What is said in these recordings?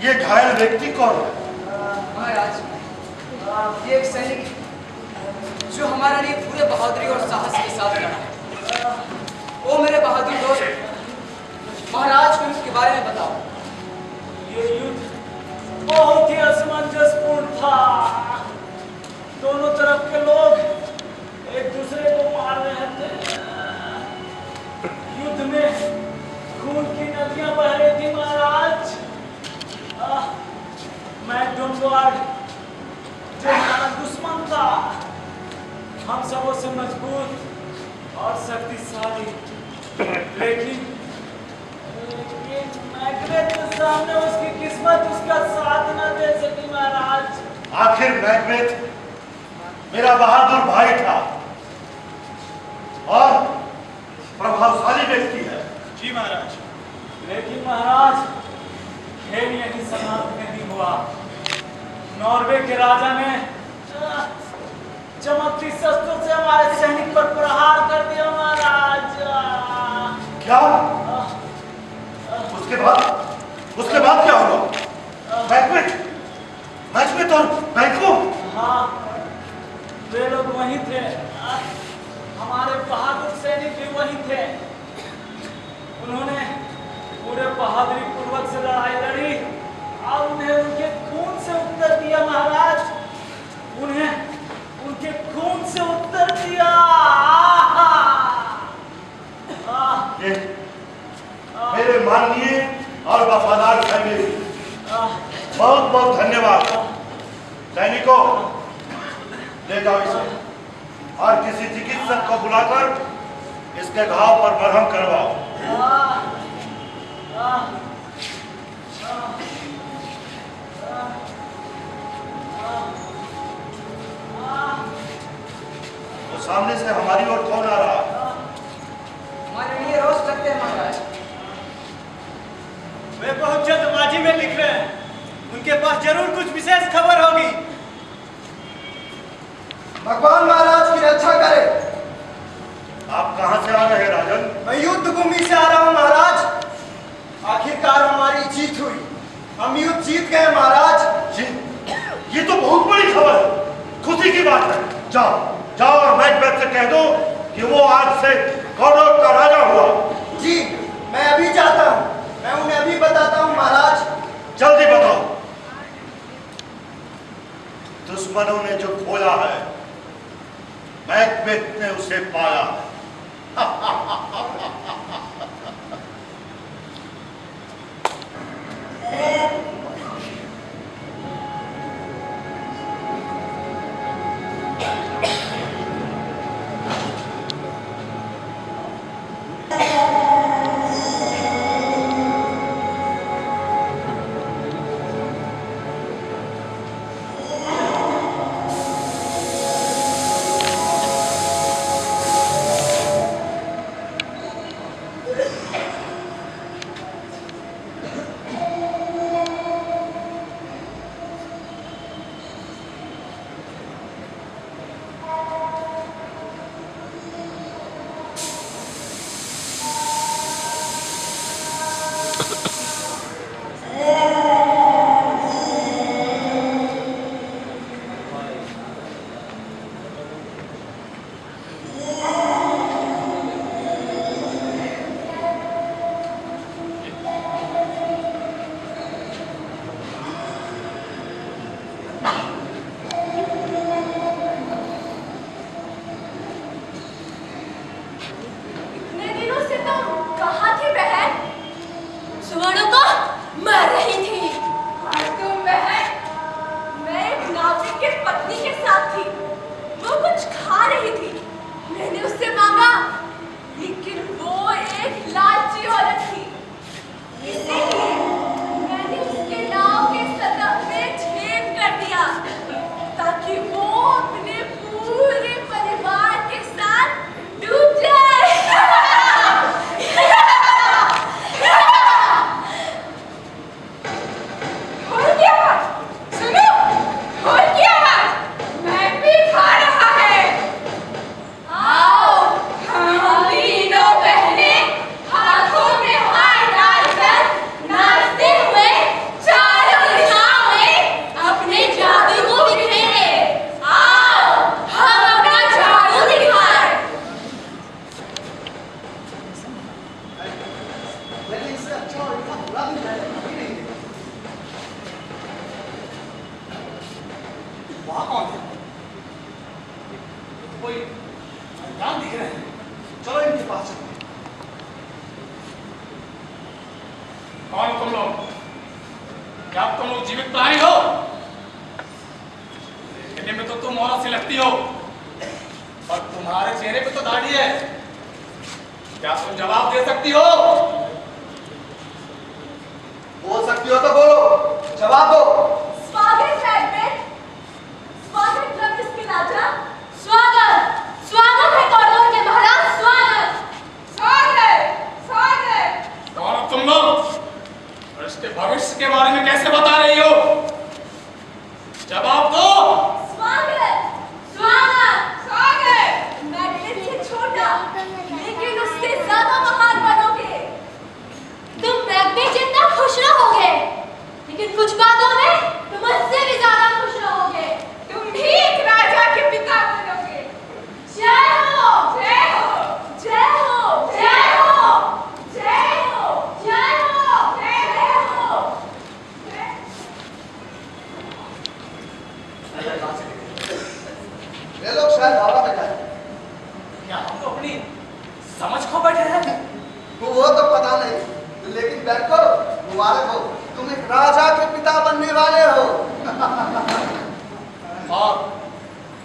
ये घायल व्यक्ति कौन है? महाराज, ये एक सैनिक जो हमारे लिए पूरे बहादुरी और साहस के साथ लड़ा है। वो मेरे बहादुर दोस्त महाराज को इसके बारे में बताओ। ये युद्ध बहुत ही असमंजसपूर्ण था। दोनों तरफ के लोग एक दूसरे को मार रहे थे। युद्ध में खून की नदियां बह रही थी महाराज। मैकडोनाल्ड जो हमारा दुश्मन था, हम सबों से मजबूत और शक्तिशाली, लेकिन मैकबेथ के सामने उसकी किस्मत उसका साथ न दे सकी महाराज। आखिर मैकबेथ मेरा बहादुर भाई था और प्रभावशाली व्यक्ति है। जी महाराज। लेकिन महाराज, खेल यही समाप्त नहीं हुआ। नॉर्वे के राजा ने चमकती शस्त्रों से हमारे सैनिक पर प्रहार कर दिया महाराज। क्या? उसके बाद क्या हुआ? मैकबेथ और बैंको? हाँ, वे लोग वहीं थे। हमारे बहादुर सैनिक भी वहीं थे। उन्होंने पूरे बहादुरी पूर्वक से लड़ाई लड़ी और उन्हें उनके खून से उत्तर दिया महाराज। उन्हें उनके खून से उत्तर दिया। मेरे माननीय और वफादार सैनिक, बहुत बहुत धन्यवाद। सैनिकों, ले जाओ इसे और किसी चिकित्सक को बुलाकर इसके घाव पर मरहम करवाओ। तो सामने से हमारी ओर कौन आ रहा है? हमारे लिए रोज लगते हैं महाराज। वे बहुत जल्दबाजी में लिख रहे हैं। उनके पास जरूर कुछ विशेष खबर होगी। भगवान महाराज की रक्षा करे। आप कहां से आ रहे हैं राजन? मैं युद्ध भूमि से आ रहा हूं महाराज। आखिरकार हमारी जीत हुई। हम युद्ध जीत गए महाराज। ये तो बहुत बड़ी खबर है, खुशी की बात है। जाओ जाओ और मैकबेथ से कह दो कि वो आज से कौरव का राजा हुआ। जी, मैं अभी जाता हूँ। मैं उन्हें अभी बताता हूँ महाराज। जल्दी बताओ। दुश्मनों ने जो खोया है, मैकबेथ ने उसे पाया है। अच्छा और इतना बुरा दिन मैंने कभी नहीं देखा। वहां कौन है? कोई नाम दिख रहे हैं। चलो इनके पास चलो। कौन तुम लोग? क्या तुम लोग जीवित प्राणी हो? देखने में तो तुम औरत सी लगती हो, और तुम्हारे चेहरे पे तो दाढ़ी है। क्या तुम जवाब दे सकती हो? बोल सकती हो तो बोलो, जवाब दो। स्वागत है एडमिट, स्वागत रविश के राजा, स्वागत स्वागत है कॉरिडोर के महाराज, स्वागत स्वागत स्वागत। कौन हो तुम लोग? और इसके भविष्य के बारे में कैसे बता रही हो? जवाब दो। स्वागत स्वागत स्वागत। मैग्नेट से छोटा लेकिन उससे ज्यादा महान बनोगे। तुम मैग्नेट जितना खुश रहोगे, लेकिन कुछ बातों में तुम उससे भी ज्यादा खुश रहोगे। तुम भी एक राजा के पिता बनोगे। जय हो जय हो जय हो जय हो जय हो जय हो जय हो। ये लोग शायद हवा में जाए। क्या हम तो अपनी समझ खो बैठे हैं? वो तो पता नहीं, लेकिन बैठो, मुबारक हो, तुम एक राजा के पिता बनने वाले हो। और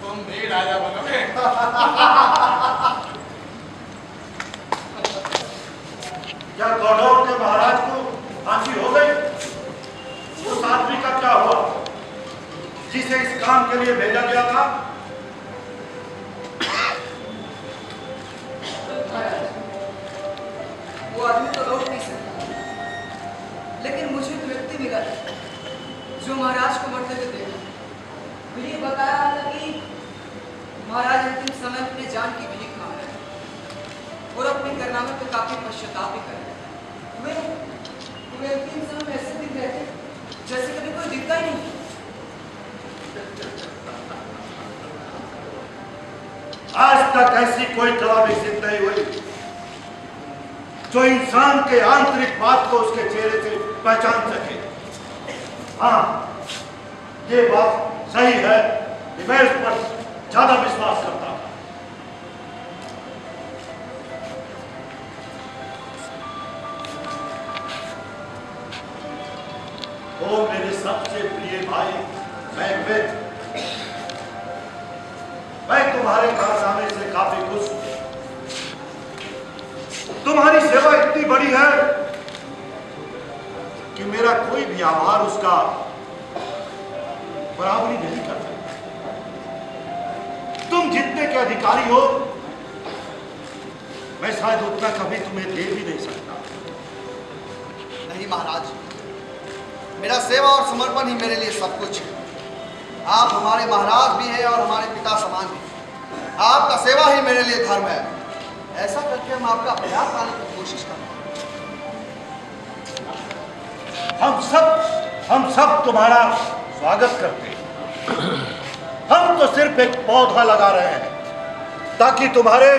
तुम भी राजा बनोगे। क्या कॉरिडोर के महाराज को फांसी हो गई? उस आदमी का क्या हुआ जिसे इस काम के लिए भेजा गया था? वो आदमी तो लौट नहीं सकता, लेकिन मुझे एक व्यक्ति मिला जो महाराज को मरते हुए देखा। मुझे बता रहा था कि महाराज अंतिम समय अपने जान की भीख मांग रहे हैं और अपने कारनामे पे काफी पश्चाताप भी कर रहे हैं। तुम्हें अंतिम समय ऐसे दिख रहे थे जैसे कभी कोई दिखता ही नहीं। आज तक ऐसी कोई दवा विकसित नहीं हुई जो इंसान के आंतरिक बात को उसके चेहरे से पहचान सके। हाँ, ये बात सही है कि मैं इस पर ज्यादा विश्वास करता हूं। ओ मेरे सबसे प्रिय भाई मैकबेथ, मैं तुम्हारे कारनामे से काफी खुश हूं। तुम्हारी सेवा इतनी बड़ी है कि मेरा कोई भी आभार उसका बराबरी नहीं कर सकता। तुम जितने के अधिकारी हो, मैं शायद उतना कभी तुम्हें दे भी नहीं सकता। नहीं महाराज, मेरा सेवा और समर्पण ही मेरे लिए सब कुछ है। आप हमारे महाराज भी हैं और हमारे पिता समान भी। आपका सेवा ही मेरे लिए धर्म है। ऐसा करके हम आपका प्यार पाने की कोशिश कर रहे हैं। हम सब तुम्हारा स्वागत करते हैं। हम तो सिर्फ एक पौधा लगा रहे हैं ताकि तुम्हारे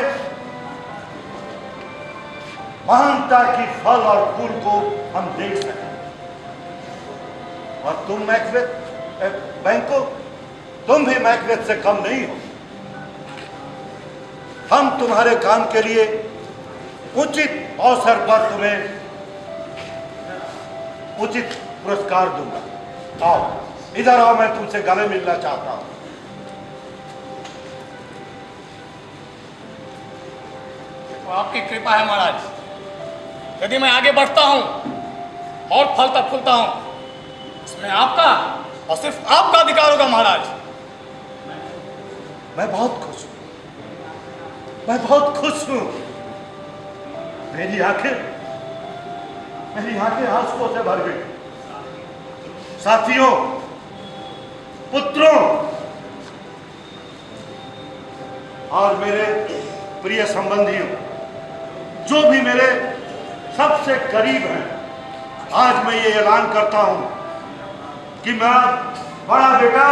महानता की फल और फूल को हम देख सकें। और तुम मैकबेथ, बैंको, तुम भी मैकबेथ से कम नहीं हो। हम तुम्हारे काम के लिए उचित अवसर पर तुम्हें उचित पुरस्कार दूंगा। आओ इधर आओ, मैं तुमसे गले मिलना चाहता हूं। तो आपकी कृपा है महाराज। यदि मैं आगे बढ़ता हूं और फलता फूलता हूं, इसमें आपका और सिर्फ आपका अधिकार होगा महाराज। मैं बहुत खुश हूं, मैं बहुत खुश हूं। मेरी आंखें आंसुओं से भर गई। साथियों, पुत्रों और मेरे प्रिय संबंधियों, जो भी मेरे सबसे करीब हैं, आज मैं ये ऐलान करता हूं कि मेरा बड़ा बेटा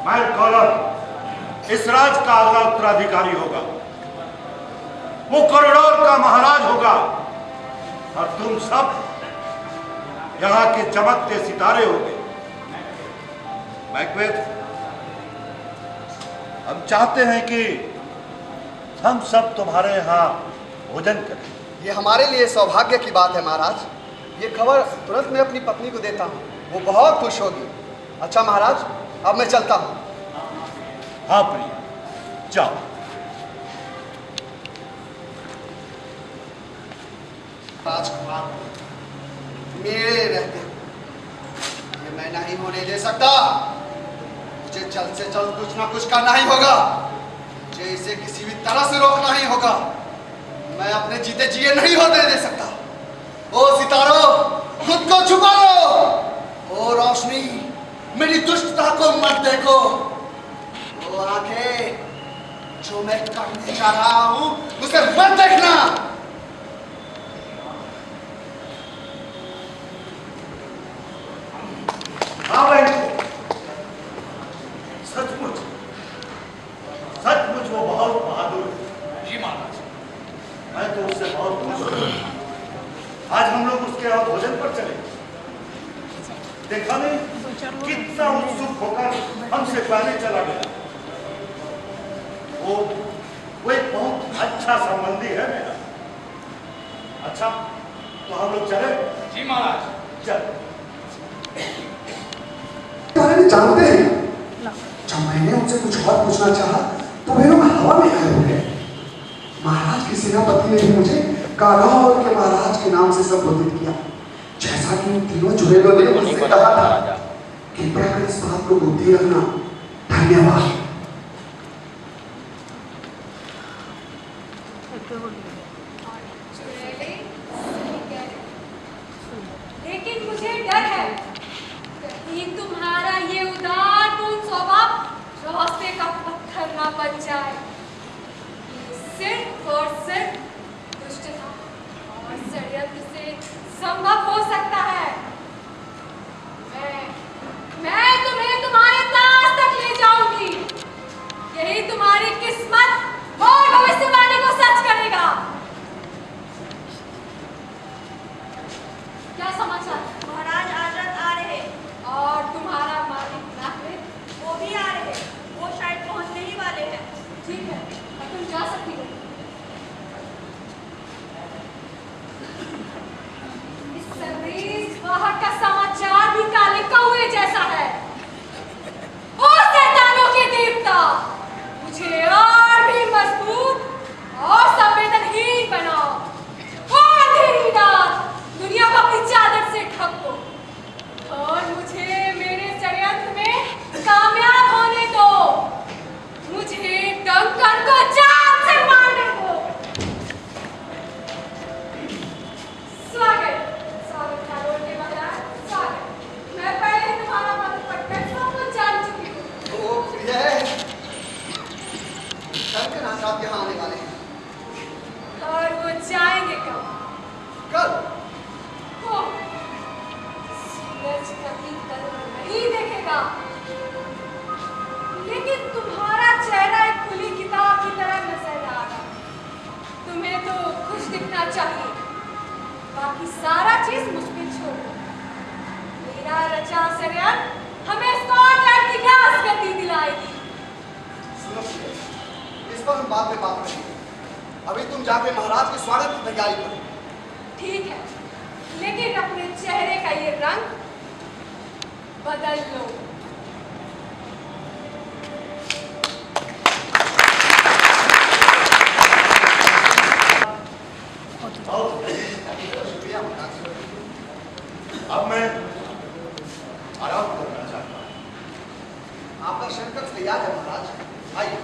मैक कॉलर इस राज का अगला उत्तराधिकारी होगा। वो कॉरिडोर का महाराज होगा और तुम सब यहाँ के चमकते सितारे हो गए। मैकबेथ, हम चाहते हैं कि हम सब तुम्हारे यहाँ भोजन करें। ये हमारे लिए सौभाग्य की बात है महाराज। ये खबर तुरंत मैं अपनी पत्नी को देता हूँ, वो बहुत खुश होगी। अच्छा महाराज, अब मैं चलता हूँ। हाँ प्रिय, जाओ। राजकुमार मेरे रहते ये मैं नहीं होने दे सकता। मुझे जल्द से जल्द कुछ ना कुछ करना ही होगा। मुझे इसे किसी भी तरह से रोकना ही होगा। मैं अपने जीते जिए नहीं होने दे सकता। ओ सितारों, खुद को छुपा लो। ओ रोशनी, मेरी दुष्टता को मत देखो। ओ आंखें, जो मैं करने जा रहा हूं उसे मत देखना। हाँ भाई, सचमुच सचमुच वो बहुत बहादुर है। जी महाराज। मैं तो उससे बहुत खुश हूँ। आज हम लोग उसके यहाँ भोजन पर चले। देखा नहीं कितना उत्सुक होकर हमसे पहले चला गया। वो एक बहुत अच्छा संबंधी है मेरा। अच्छा, तो हम लोग चले? जी महाराज। चल। जानते हैं, जब मैंने उनसे कुछ और पूछना चाहा तो वे लोग हवा में गायब हो गए। महाराज के सेनापति ने भी मुझे कान्हा और के महाराज के नाम से संबोधित किया, जैसा कि उन तीनों चुड़ैलों ने मुझसे कहा था। कृपया कर इस बात को गुप्त रखना। धन्यवाद। लेकिन मुझे डर है कहीं तुम्हारा ये उदारपूर्ण स्वभाव रास्ते का पत्थर ना बन जाए। ये सिर्फ और सिर्फ दुष्टता और षड्यंत्र से संभव हो सकता है। मैं तुम्हें तुम्हारे ताज तक ले जाऊंगी। यही तुम्हारी किस्मत और भविष्यवाणी को सच करेगा। क्या समाचार? महाराज आज रात आ रहे। और तुम्हारा मालिक मैकबेथ? वो भी आ रहे। वो शायद पहुंचने ही वाले हैं। ठीक है, अब तुम जा सकती हो। इस सर्विस बाहर का समाचार भी काले कौवे जैसा है। ओ शैतानों के देवता, मुझे और भी मजबूत और संवेदनहीन बनाओ। और अंधेरी रात दुनिया को अपनी चादर से ढको और मुझे मेरे षड्यंत्र में कामयाब होने दो। मुझे डंकन को जान से मारने दो। स्वागत स्वागत कारोल के महाराज, स्वागत। मैं पहले तुम्हारा पद पढ़कर सब कुछ जान चुकी हूँ। ओ प्रिय, डंकन आजाद यहाँ आने वाले हैं। और वो जाएंगे कब? कल। सूरज कभी कल नहीं देखेगा, लेकिन तुम्हारा चेहरा एक खुली किताब की तरह नजर आएगा। तुम्हें तो खुश दिखना चाहिए, बाकी सारा चीज मुझ पे छोड़ो। मेरा रचा षड्यंत्र हमें स्कॉटलैंड की घास गति दिलाएगी। सुनो, इस पर हम बाद में बात करेंगे। अभी तुम जाके महाराज के स्वागत की तैयारी करो। ठीक है, लेकिन अपने चेहरे का ये रंग बदल लो। अब मैं आराम करना चाहता हूँ। आपका शंकर तैयार है महाराज, आइए।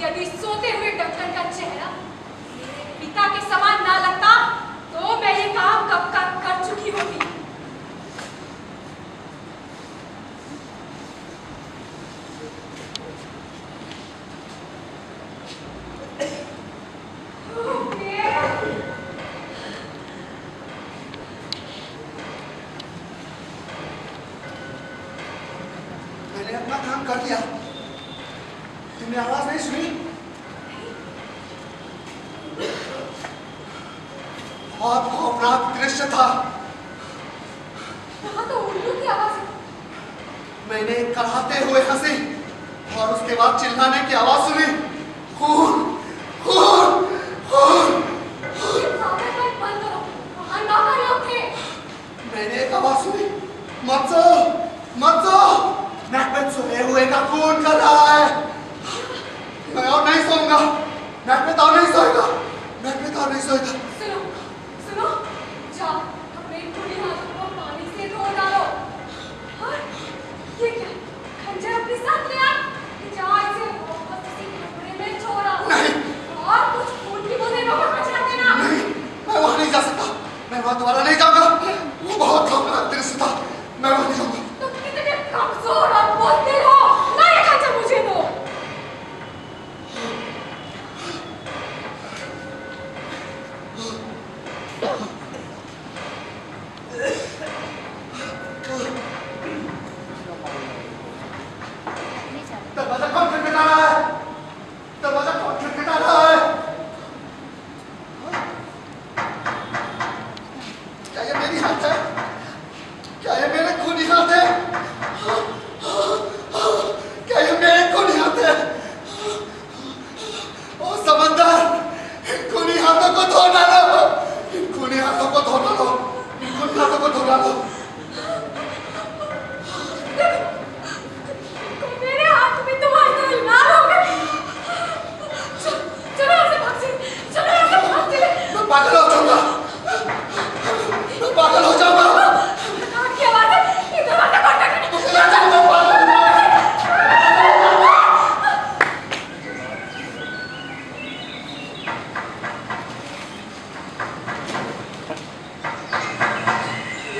यदि सोते हुए डंकन का चेहरा मेरे पिता के समान ना लगता तो मैं ये काम कब का कर चुकी होती। मैंने अपना काम कर दिया। तुमने आवाज नहीं सुनी? बहुत खौफनाक दृश्य था। यहाँ तो उल्लू की आवाज है। मैंने कराहते हुए हंसी और उसके बाद चिल्लाने की आवाज सुनी। खून खून खून। बंद करो, वहाँ नौकर लोग थे। मैंने एक आवाज सुनी, मत सो मत सो, मैकबेथ सोए हुए का खून कर रहा है। मैं और नहीं सोऊंगा, मैकबेथ और नहीं सोएगा, मैकबेथ और नहीं सोएगा। सुनो सुनो, जाओ अपने खुली हाथों को पानी से धो डालो। और ये क्या, खंजर अपने साथ ले आ, जाओ इसे वापस किसी कमरे में छोड़ा। नहीं। और कुछ खून की बूंदें वहाँ बचा देना। नहीं, मैं वहां नहीं जा सकता, मैं वहां दोबारा नहीं जाऊंगा। वो बहुत खतरनाक दृश्य था, मैं वहां नहीं जाऊंगा। तुम कितने कमजोर और बुज़दिल हो, ना ये खंजर मुझे दो। दरवाजा कौन खटखटा रहा है? दरवाजा कौन खटखटा रहा है? क्या ये मेरी हाथ है? क्या ये मेरे खूनी हाथ है? क्या ये मेरे खूनी हाथ है? ओ समंदर, इन खूनी हाथों को धो डालो, इन खूनी हाथों को धो डालो, इन खूनी हाथों को धो डालो। मेरे हाथ में तुम्हारी तरह लाल हो गए। चलो ऐसे भाग चले, चलो ऐसे भाग चले। मैं पागल हो जाऊंगा, मैं पागल हो जाऊंगा। कहाँ की आवाज़ है? ये दरवाजा कौन खटखटा? मुझे लगता है मैं पागल हो जाऊंगा।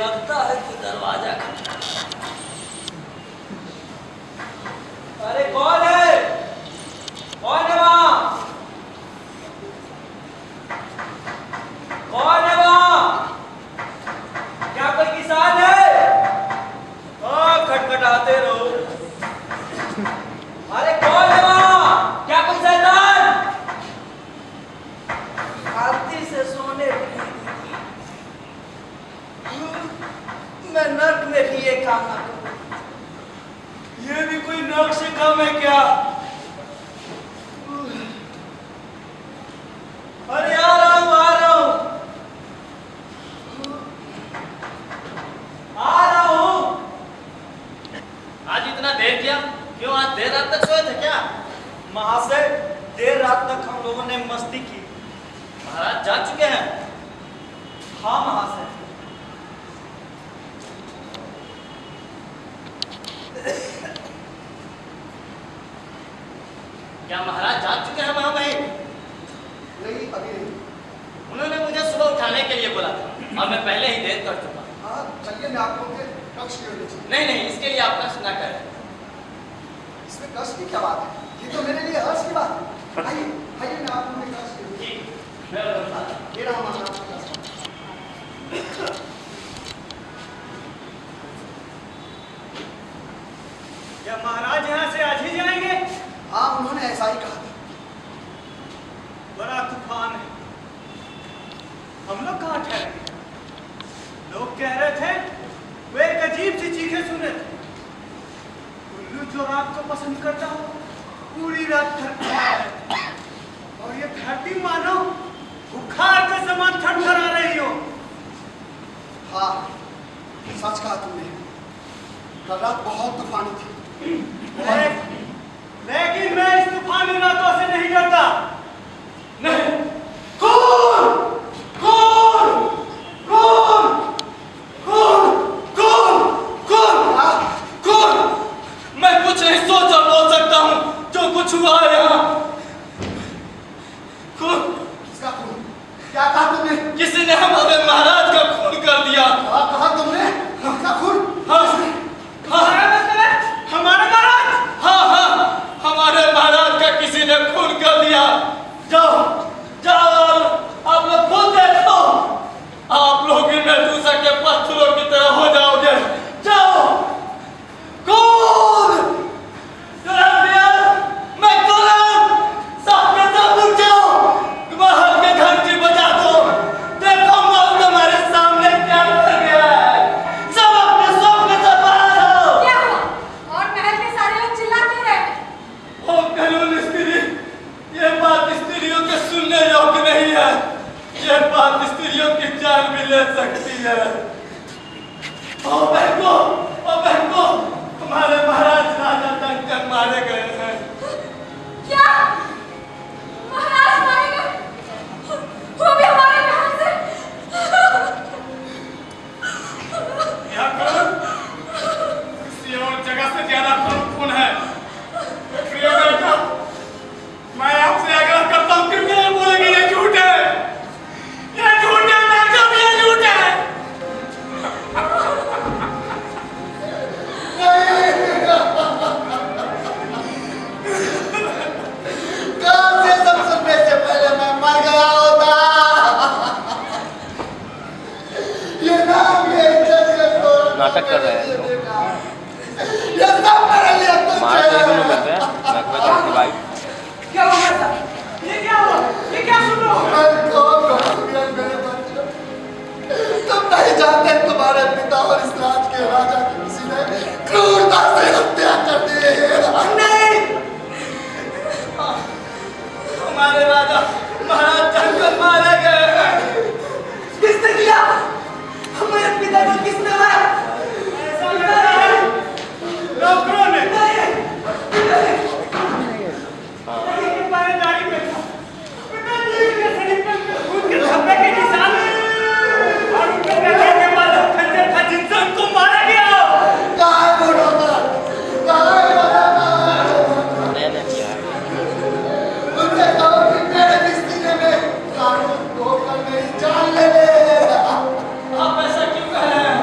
लगता है कि दरवाजा खटखटा। अरे कौन है? कौन है वहाँ? कौन है वहाँ? क्या कोई किसान है? खटखटाते रहो। अरे कौन है वहाँ? क्या कोई शैतान? आरती से सोने मैं नर्क में भी ये काम ना करूं। ये भी कोई नर्क से कम है क्या? अरे आ रहा हूं, आ रहा हूं, आ रहा हूं। आज इतना देर किया क्यों? आज देर रात तक सोए थे क्या? महाशय, देर रात तक हम लोगों ने मस्ती की। महाराज जाग चुके हैं? हाँ महाशय। क्या महाराज जाग चुके हैं महामहिम? नहीं, अभी नहीं। उन्होंने मुझे सुबह उठाने के लिए बोला था और मैं पहले ही देर कर चुका। हाँ, चलिए मैं आपको के कक्ष की ओर ले चलूं। नहीं नहीं, इसके लिए आप कष्ट ना करें। इसमें कष्ट की क्या बात है? ये तो मेरे लिए हर्ष की बात है। आइए आइए, मैं आपको अपने कक्ष की ओर ले ठीक, मैं उधर चलता हूं। ये रहा हमारा आपका कक्ष। क्या महाराज यहाँ से आज ही जाएंगे? हाँ, उन्होंने ऐसा ही कहा था। बड़ा तूफान है, हम लोग कहाँ ठहरेंगे? लोग कह रहे थे वे एक अजीब सी चीखें सुने थे। उल्लू जो रात को पसंद करता हो पूरी रात थरथरा है और ये धरती मानो बुखार के समान थरथरा रही हो। हाँ, सच कहा तुमने। कल रात बहुत तूफानी थी। लेकिन मैं इस तूफानी रातों से नहीं डरता। नहीं। कौन कौन कौन कौन कौन कौन कौन? मैं कुछ नहीं सोच और बोल सकता हूँ। जो कुछ हुआ है यहाँ ले सकती है। ओ बहनों, हमारे महाराज राजा डंकन मारे गए हैं। क्या? महाराज मारे गए? वो भी हमारे महल से? यह कौन? किसी और जगह से ज्यादा खून है। प्रिय बेटा, मैं आपसे आग्रह करता हूँ कि मेरे बोलेंगे ये झूठ है, ये झूठ है, बेटा, ये झूठ है। कहाँ से सब सुनने से पहले मैं मर गया होता। ये नाम, ये इज्जत, ये नाटक कर रहे हैं ये सब मेरे लिए कुछ मारा तो नहीं दोनों करते हैं नकबे का उसकी वाइफ। क्या हुआ ऐसा? ये क्या हुआ? ये क्या सुन रहे हो? तुम नहीं जानते, तुम्हारे पिता और इस राज के राजा की किसी ने क्रूरता से हत्या कर दी। नहीं, हमारे राजा महाराज डंकन मारे गए हैं। किसने किया? हमारे पिता को किसने मारा? ऐसा नहीं, नौकरों ने। हमारे गाड़ी में था। पिताजी के शरीर पर उनके धब्बे के निशान हैं। और उनके पैरों के बाद खंजर था जिनसे उनको मारा गया। कहाँ है वो नौकर? कहाँ है वो नौकर? मैंने किया है। उनसे कहो कि मेरे सीने में कानून धोकर मेरी जान ले ले। आप ऐसा क्यों कह रहे हैं?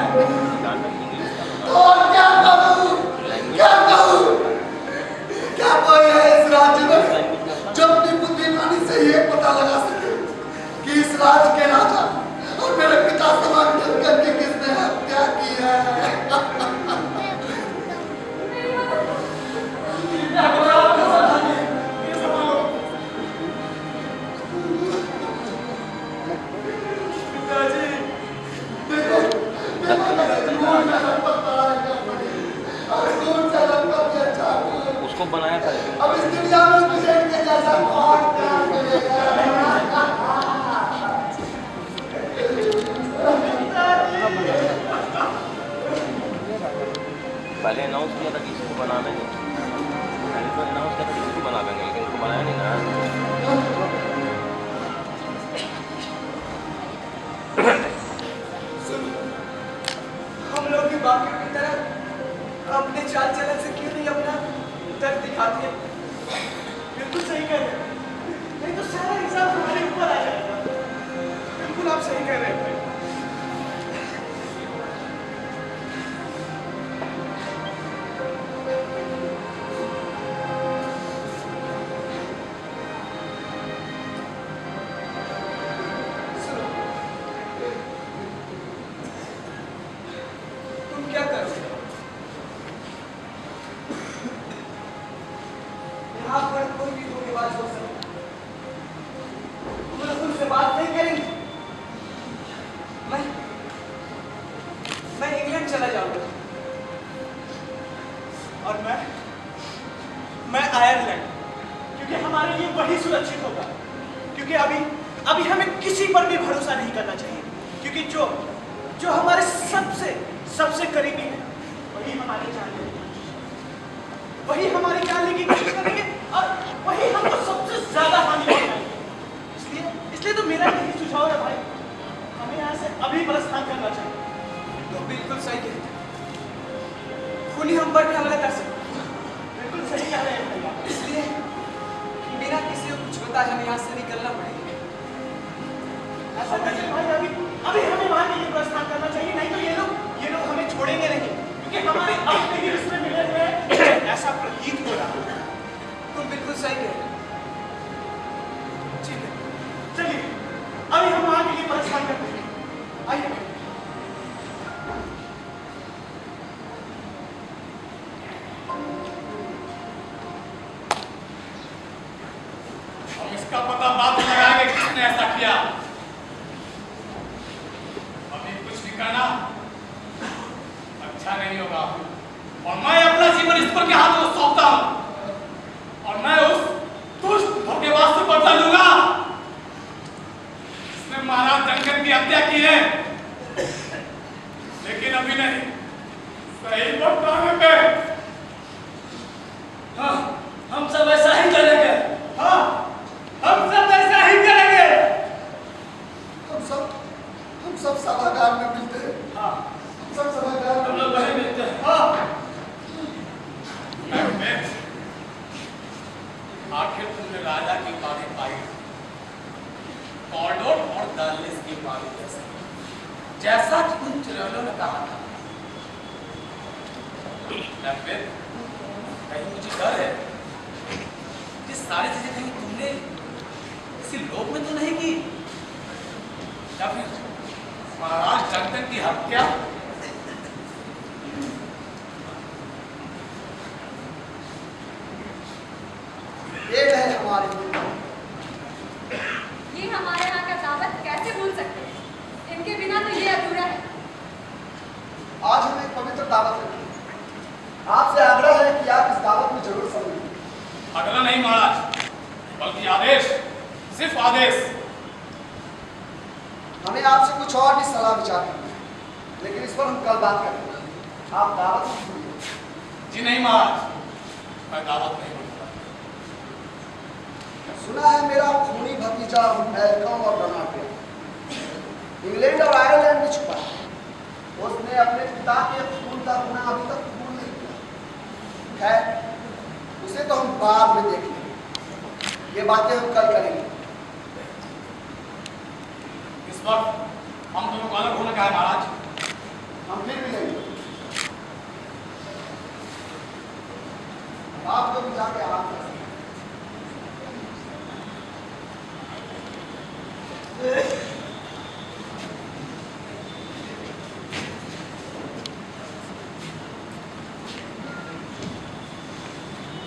तो और क्या कहूँ? क्या कहूँ? क्या कोई है इस राज्य में जो अपनी बुद्धिमानी से ये पता लगा सके कि इस राज्य के राजा और मेरे पिता समान डंकन की किसने हत्या की है? पिताजी, देखो, उसको बनाया था अब इस दुनिया में मुझे इनके जैसा कौन प्यार मिलेगा? पहले अनाउंस किया था कि इसको बनाना नहीं, पहले तो अनाउंस किया था कि इसको बना देंगे, लेकिन इसको बनाया नहीं ना। हम लोग भी बाकी की तरह अपने चाल चलन से क्यों नहीं अपना दर्द दिखाते हैं? बिल्कुल सही कह रहे हैं। नहीं तो सारा हिसाब हमारे ऊपर आ जाएगा। बिल्कुल आप सही कह रहे हैं। सुनो, तुम क्या करोगे? यहाँ पर कोई भी धोखेबाज हो सकता है। तुम लोग उनसे बात नहीं करेंगे। मैं इंग्लैंड चला जाऊंगा। और मैं आयरलैंड, क्योंकि हमारे लिए वही सुरक्षित होगा। क्योंकि अभी हमें किसी पर भी भरोसा नहीं करना चाहिए, क्योंकि जो हमारे सबसे करीबी है वही हमारी जान लेने की कोशिश करेंगे, वही हमारी जान लेने की कोशिश करेंगे और वही हमको सबसे ज्यादा हानि पहुंचाएंगे। इसलिए तो मेरा यही सुझाव है भाई, हमें यहाँ से अभी प्रस्थान करना चाहिए। तो बिल्कुल सही कहते हैं। खूनी हम पर भी हमला कर सकते हैं। बिल्कुल सही कह रहे हैं भैया। इसलिए बिना किसी को कुछ बताए हमें यहाँ से निकलना पड़ेगा। ऐसा करिए भाई, अभी हमें वहां के लिए प्रस्थान करना चाहिए, नहीं तो ये लोग हमें छोड़ेंगे नहीं, क्योंकि हमारे अपने ही रिश्ते मिले हुए हैं, ऐसा प्रतीत हो रहा है। तुम बिल्कुल सही कह रहे हो। ठीक है, चलिए अभी हम वहां के लिए प्रस्थान करते हैं। आइए। हम इसका पता बाद में लगाएंगे किसने ऐसा किया। अभी कुछ भी करना अच्छा नहीं होगा, और मैं अपना जीवन ईश्वर के हाथ में सौंपता हूं, और मैं उस दुष्ट धोखेबाज से बदला लूंगा जिसने महाराज डंकन की हत्या की है। आखिर तुमने राजा की उपाधि पाई, कॉर्डोन और दालिस की उपाधि जैसे, जैसा कि उन चुड़ैलों ने कहा था। या फिर कहीं मुझे डर है कि सारी चीजें कहीं तुमने किसी लोक में तो नहीं की, या फिर महाराज जगदन की हत्या। ये है हमारे ये हमारे यहाँ का दावत कैसे भूल सकते हैं? इनके बिना तो ये अधूरा है। आज हमें एक पवित्र दावत रखी है। आपसे आग्रह है कि आप इस दावत में जरूर सम्मिलित। आग्रह नहीं महाराज, बल्कि आदेश, सिर्फ आदेश। हमें आपसे कुछ और भी सलाह विचार करना है, लेकिन इस पर हम कल बात करेंगे। आप दावत नहीं भूलिए। जी नहीं महाराज, मैं दावत नहीं भूलूंगा। सुना है मेरा खूनी भतीजा मैल्कम और बर्नार्ड इंग्लैंड और आयरलैंड में छुपा है। उसने अपने पिता के खून का गुनाह अभी तक कबूल नहीं किया। खैर, उसे तो हम बाद में देख लेंगे। ये बातें हम कल करेंगे। इस वक्त हम दोनों को अलग होने का है महाराज। हम फिर मिलेंगे। आप लोग जाके आराम कर सकते हैं।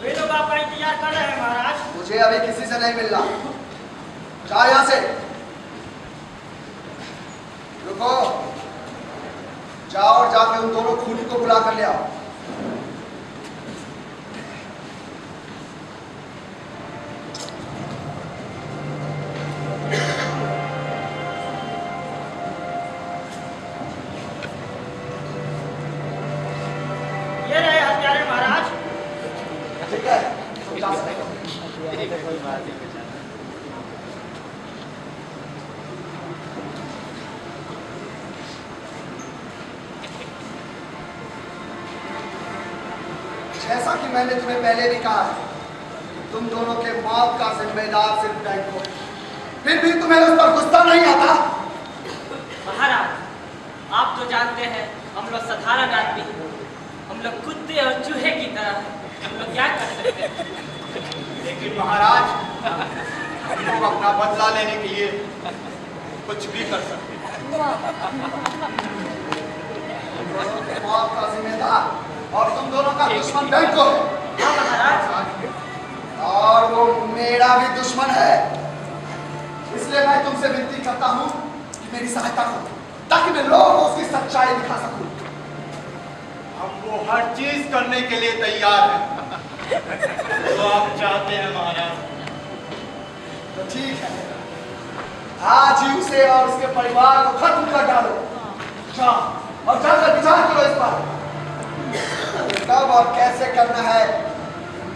वे लोग आपका इंतजार कर रहे हैं महाराज। मुझे अभी किसी से नहीं मिलना। जाओ यहाँ से। रुको, जाओ और जाके उन दोनों खूनी को बुला कर ले आओ। ये रहे हत्यारे महाराज। ठीक है, तुम जा सकते हो। जैसा कि मैंने तुम्हें पहले भी कहा है, तुम दोनों के मौत का जिम्मेदार सिर्फ बैंक हो। फिर भी तुम्हें उस पर गुस्सा नहीं आता? महाराज, आप तो जानते हैं हम लोग साधारण आदमी हैं। हम लोग कुत्ते और चूहे की तरह हैं। हम लोग क्या कर सकते हैं? लेकिन महाराज, हम लोग अपना बदला लेने के लिए कुछ भी कर सकते हैं। मौत का जिम्मेदार और तुम दोनों का दुश्मन बैंको है। हाँ महाराज, और वो मेरा भी दुश्मन है। इसलिए मैं तुमसे विनती करता हूँ कि मेरी सहायता करो, ताकि मैं लोगों को उसकी सच्चाई दिखा सकूं। हम वो हर चीज करने के लिए तैयार हैं जो आप चाहते हैं महाराज। तो ठीक है, आज ही उसे और उसके परिवार को खत्म कर डालो। जाओ और जाकर विचार करो इस पर। कब और कैसे करना है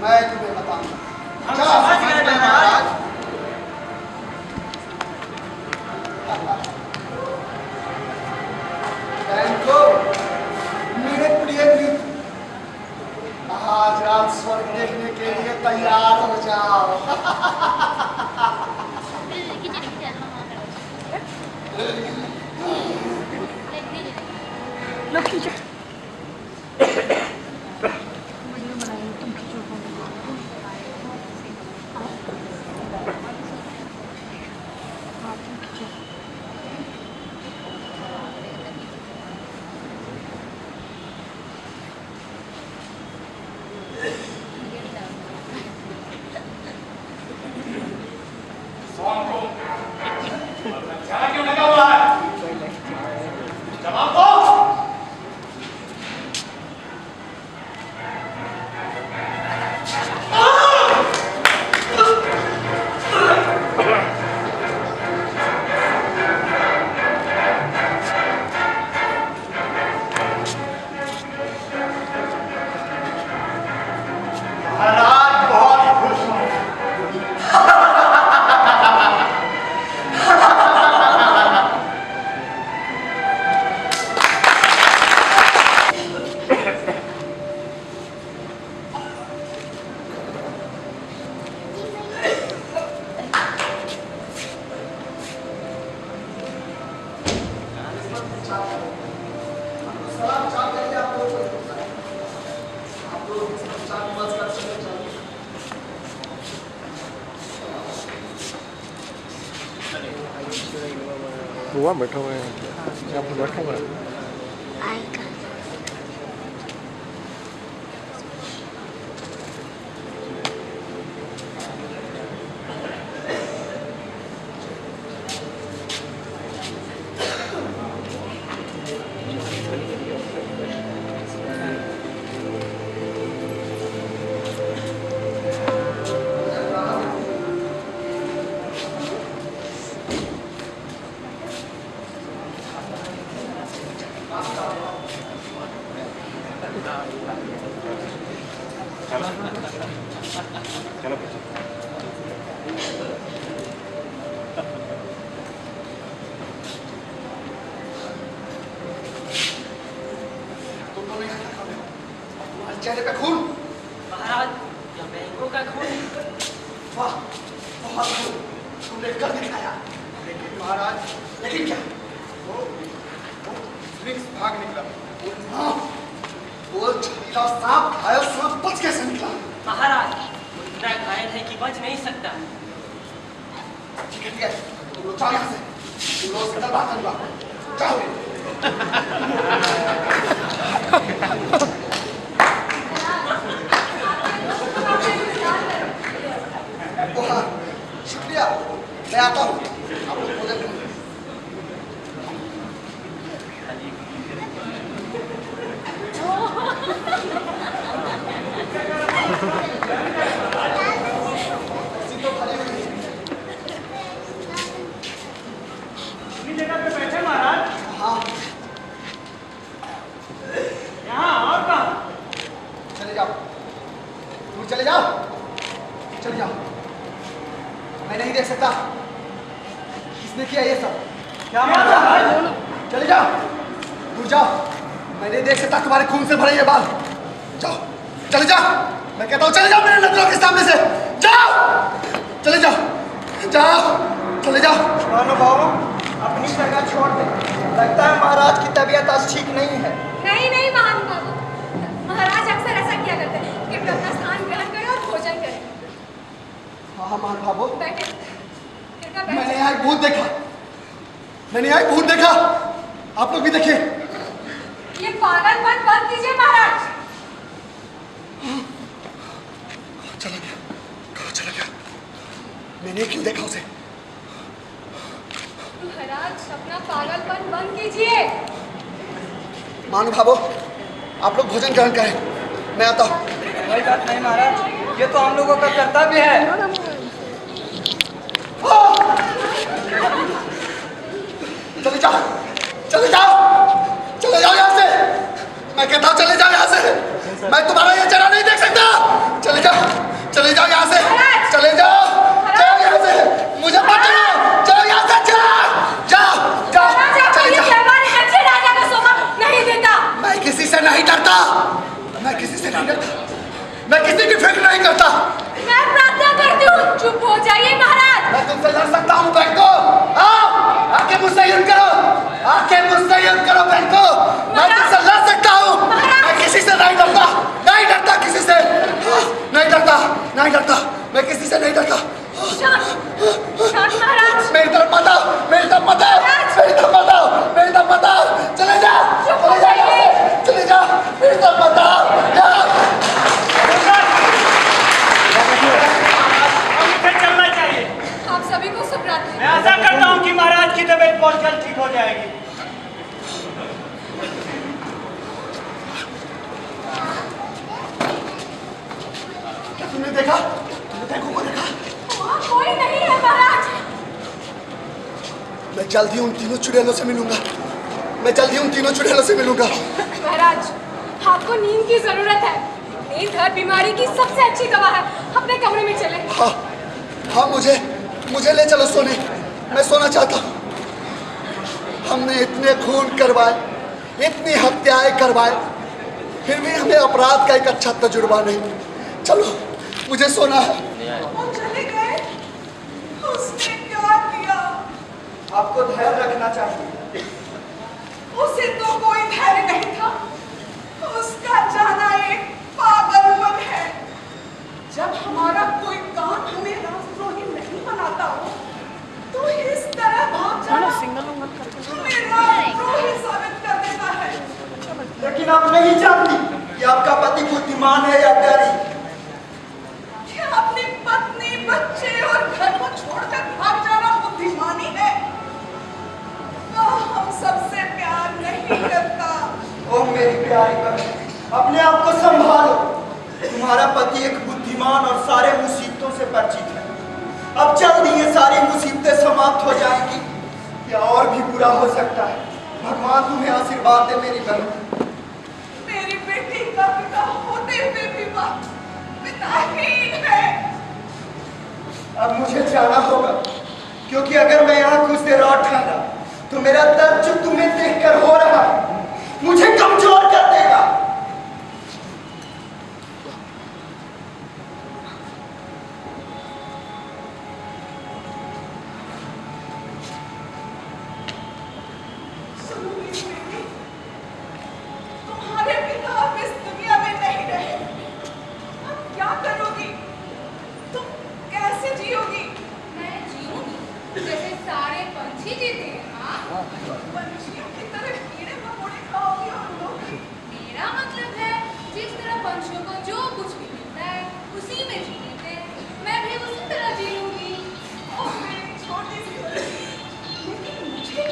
मैं तुम्हें बताऊंगा। हम समझ गए महाराज। बैंको, मेरे प्रिय मित्र, आज रात स्वर्ग देखने के लिए तैयार हो जाओ। हुआ बैठा हुआ है यहाँ पर बैठा हुआ है। चेहरे पे खून। महाराज, यह बैंकों का खून। वाह, बहुत खून तुमने कर दिखाया। लेकिन महाराज, लेकिन क्या? वो स्फिंक्स भाग निकला। हाँ, वो जहरीला सांप घायल सांप बच कैसे निकला? महाराज, वो इतना घायल है कि बच नहीं सकता। ठीक है, तुम लोग जाओ यहाँ से। तुम लोग से बात करूँगा। जाओ। शुक्रिया, मैं आता हूँ। आप लोग भोजन करें। जगह पे बैठे महाराज। हाँ। यहाँ और कहाँ? चले जाओ, दूर चले जाओ, चले जाओ। मैं नहीं देख सकता किसने किया ये सब। क्या महाराज? चले जाओ, दूर जाओ। मैं नहीं देख सकता तुम्हारे खून से भरे ये बाल। जाओ, चले जाओ। मैं कहता हूँ चले जाओ मेरे नजरों के सामने से। जाओ, चले जाओ, जाओ, चले जाओ। महानुभावों, अपनी जगह छोड़ दे। लगता है महाराज की तबीयत आज ठीक नहीं है। नहीं नहीं महानुभावों, महाराज अक्सर ऐसा किया करते हैं कि अपना स्थान ग्रहण करें और भोजन करें। हाँ महानुभावों, बैठे, कृपया बैठे। मैंने यहाँ एक भूत देखा। मैंने यहाँ एक भूत देखा। आप लोग भी देखिए। ये पागलपन बंद कीजिए महाराज। चला गया, कहाँ चला गया? मैंने क्यों देखा उसे? महाराज, अपना पागलपन बंद कीजिए। महानुभावों, आप लोग भोजन ग्रहण करें। मैं आता हूँ। कोई बात नहीं महाराज, ये तो हम लोगों का कर्तव्य है। चले जाओ, चले जाओ, चले जाओ यहाँ से। मैं कहता हूँ चले जाओ यहाँ से। मैं तुम्हारा ये चेहरा नहीं देख सकता। चले जाओ, चले जाओ यहाँ से। चले जाओ, जाओ यहाँ से। मुझे मत चलो, चलो यहाँ से, चलो, जाओ, जाओ, चले जाओ। अच्छे राजा का शोभा नहीं देता। मैं किसी से नहीं डरता। मैं किसी से नहीं डरता। मैं किसी की फिक्र नहीं करता। मैं प्रार्थना करती हूँ, चुप हो जाइए महाराज। मैं तुमसे लड़ सकता हूँ बहन को। आओ, आके मुझसे युद्ध करो, आके मुझसे युद्ध करो बहन को। मैं तुमसे लड़ सकता हूँ। मैं किसी से नहीं डरता, नहीं डरता किसी से। नहीं डरता, नहीं डरता। मैं किसी से नहीं डरता। शांत महाराज। मेरी तरफ मत आओ, मेरी तरफ मत आओ, मेरी तरफ मत आओ, मेरी तरफ मत आओ। चले जाओ, चले जाओ, चले जाओ, मेरी तरफ मत आओ। चलना चाहिए। आप सभी को शुभ रात्रि। मैं आशा करता हूँ कि महाराज की तबीयत बहुत जल्द ठीक हो जाएगी। क्या तुमने देखा? तुमने देखो को देखा? वहाँ कोई नहीं है महाराज। मैं जल्द ही उन तीनों चुड़ैलों से मिलूंगा। मैं जल्द ही उन तीनों चुड़ैलों से मिलूंगा। महाराज, आपको नींद की जरूरत है। नींद हर बीमारी की सबसे अच्छी दवा है। अपने कमरे में चले। हाँ, हाँ, मुझे ले चलो सोने। मैं सोना चाहता हूँ। हमने इतने खून करवाए, इतनी हत्याएं करवाए, फिर भी हमें अपराध का एक अच्छा तजुर्बा नहीं। चलो, मुझे सोना है। वो चले गए, उसने क्या किया? आपको धैर्य रखना चाहिए। उसे तो कोई धैर्य नहीं था। उसका जाना एक पागलपन है। जब हमारा कोई काम हमें राजद्रोही नहीं बनाता हो, तो इस तरह भाग जाना लेकिन आप नहीं जानती कि आपका पति बुद्धिमान है या डरी। क्या अपनी पत्नी, बच्चे और घर को छोड़कर भाग जाना बुद्धिमानी है? हम सबसे प्यार नहीं करता। ओ मेरी प्यारी बहन, अपने आप को संभालो। तुम्हारा पति एक बुद्धिमान और सारे मुसीबतों से परिचित है। अब जल्दी ये सारी मुसीबतें समाप्त हो जाएंगी या और भी बुरा हो सकता है। भगवान तुम्हें आशीर्वाद दे मेरी बहन। मेरी बेटी का पिता होते हुए भी पिताहीन है। अब मुझे जाना होगा, क्योंकि अगर मैं यहाँ कुछ देर और ठहरा तो मेरा दर्द जो तुम्हें देखकर हो रहा है मुझे कमजोर कर देगा। तुम्हारे पिता अब इस दुनिया में नहीं रहे। अब क्या करोगी? तुम कैसे जियोगी? मैं जीऊंगी जैसे सारे पंछी जीते हैं। हाँ, पंछियों की तरह कीड़े मकोड़े खाओगी और उड़ोगी। मेरा मतलब है जिस तरह पंछियों को जो कुछ भी मिलता है उसी में जी लेते हैं, मैं भी उसी तरह जी लूंगी। ओह मेरी छोटी सी बच्ची, लेकिन मुझे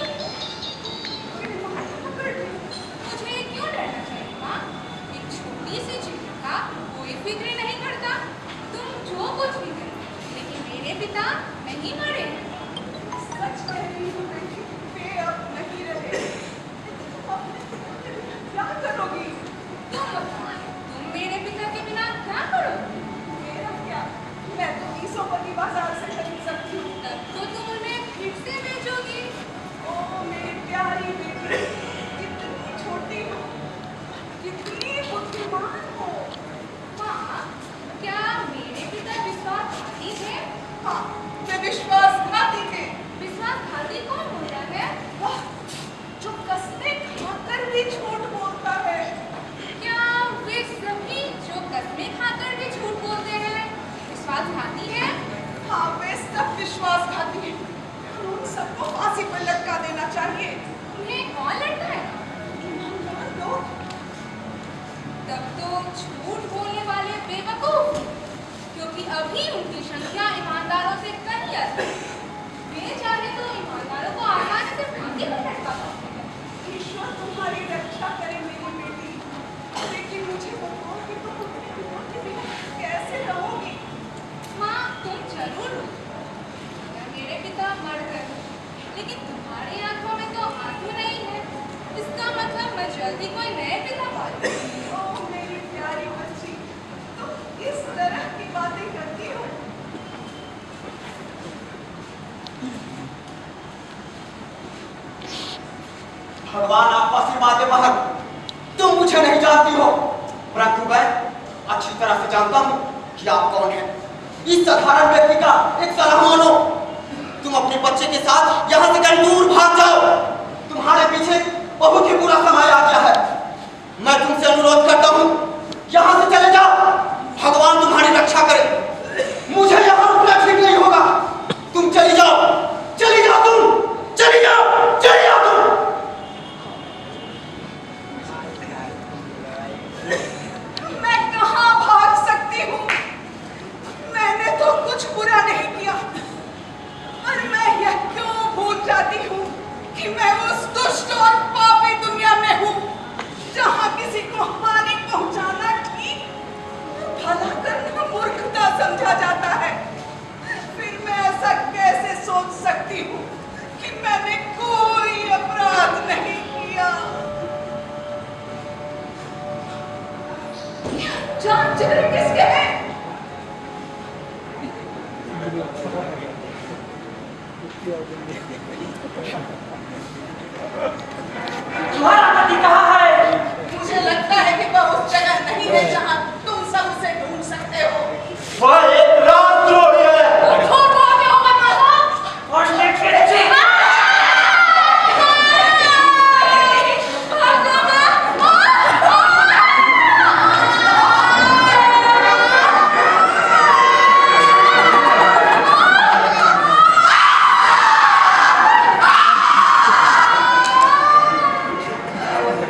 मुझे क्यों डरना चाहिए माँ? एक छोटी सी चिड़िया का कोई फिक्र नहीं करता। तुम जो कुछ भी करो, लेकिन मेरे पिता नहीं मरे हैं। सच कह रही हूँ बेटी, वे अब नहीं रहे। क्या करोगी? तुम बताओ, तुम मेरे पिता के बिना क्या करोगे? मेरा क्या? मैं तो 20 पति बाजार से खरीद सकती हूँ। तब तो तुम उन्हें फिर से बेचोगी। ओह मेरी प्यारी बेटी, कितनी छोटी हो, कितनी बुद्धिमान हो। माँ, क्या मेरे पिता विश्वासघाती थे? हाँ, वे विश्वासघाती थे। विश्वासघाती कौन होता है? वह जो कसमें खाकर भी झूठ बोलता है। क्या वे सभी जो कस्में खाकर भी झूठ बोलते हैं विश्वासघाती हैं? हाँ, वे सब विश्वासघाती हैं। उन सबको फांसी पर लटका देना चाहिए। उन्हें कौन लड़ता है? ईमानदार लोग। तब तो झूठ बोलने वाले बेवकूफ, क्योंकि अभी उनकी संख्या ईमानदारों से कहीं अधिक है। वे चाहे तो ईमानदारों को आसानी से फांसी पर लटका सकते हैं। ईश्वर तुम्हारी रक्षा करे मेरी बेटी, लेकिन मुझे बताओ कि तुम अपने पिता के बिना कैसे रहोगी? माँ, तुम जरूर रोती। अगर मेरे पिता मर गए, लेकिन तुम्हारी आंखों में तो आंसू नहीं है, इसका मतलब मैं जल्दी कोई नए पिता पालूंगी। ओह मेरी प्यारी बच्ची, तुम इस तरह की बातें करती हो। भगवान आपको आशीर्वाद दे बहन। तुम मुझे नहीं जानती हो, परंतु मैं अच्छी तरह से जानता हूँ कि आप कौन हैं। इस साधारण व्यक्ति का एक सलाह मानो। तुम अपने बच्चे के साथ यहाँ से कहीं दूर भाग जाओ। तुम्हारे पीछे बहुत ही बुरा समय आ गया है। मैं तुमसे अनुरोध करता हूँ, यहाँ से चले जाओ। भगवान तुम्हारी रक्षा करे। मुझे यहाँ रुकना ठीक नहीं होगा। तुम चली जाओ, चली जाओ, तुम चली जाओ, चली जाओ तुम। मैं कहाँ भाग सकती हूँ? मैंने तो कुछ बुरा नहीं किया, पर मैं यह क्यों भूल जाती हूँ कि मैं उस दुष्ट और पापी दुनिया में हूँ, जहाँ किसी को हानि पहुँचाना ठीक, भला करना मूर्खता समझा जाता है। फिर मैं ऐसा कैसे सोच सकती हूँ कि मैंने कोई अपराध नहीं किया? जान चले किसके हैं? तुम्हारा पति कहाँ है? मुझे लगता है कि वह उस जगह नहीं है जहाँ तुम सब उसे ढूंढ सकते हो। वह एक राजद्रोही है। झूठ बोलते हो बदमाश। और लेकिन जी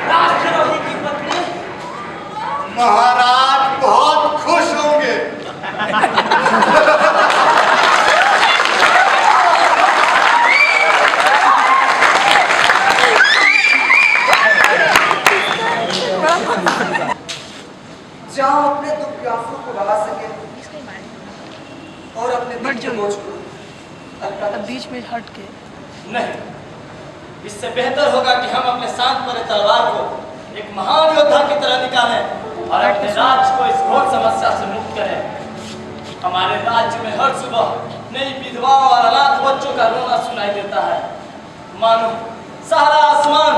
Ah! अपने दिल के बोझ को हल्का कर। बीच में हट के नहीं, इससे बेहतर होगा कि हम अपने शांत परे तलवार को एक महान योद्धा की तरह निकालें और अपने राज्य को इस घोर समस्या से मुक्त करें। हमारे राज्य में हर सुबह नई विधवाओं और अनाथ बच्चों का रोना सुनाई देता है, मानो सारा आसमान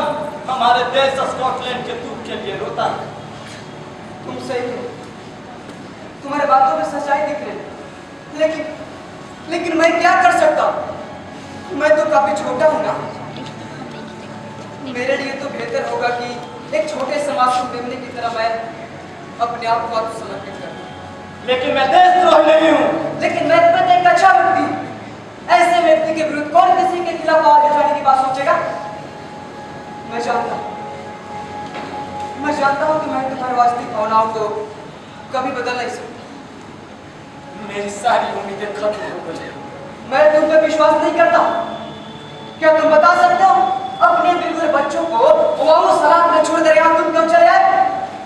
हमारे देश स्कॉटलैंड के दुख के लिए रोता है। तुम सही हो, तुम्हारे बातों में सच्चाई दिख रही, लेकिन मैं क्या कर सकता हूँ? मैं तो काफी छोटा हूँ ना। मेरे लिए तो बेहतर होगा कि एक छोटे समाज को मेमने की तरह मैं अपने आप को आत्मसमर्पित कर दूं। लेकिन मैं देशद्रोही नहीं हूँ। लेकिन मैं एक अच्छा व्यक्ति हूँ। ऐसे व्यक्ति के विरुद्ध कौन किसी के खिलाफ आवाज उठाने की बात सोचेगा? मैं जानता हूँ कि मैं तुम्हारी वास्तविक भावनाओं को कभी बदल नहीं सकता। मेरी सारी उम्मीदें खत्म हो गई। मैं तुम पे विश्वास नहीं करता। क्या तुम बता सकते हो अपने बिगड़े बच्चों को वो सलाम में छोड़ कर यहाँ तुम क्यों चले आए?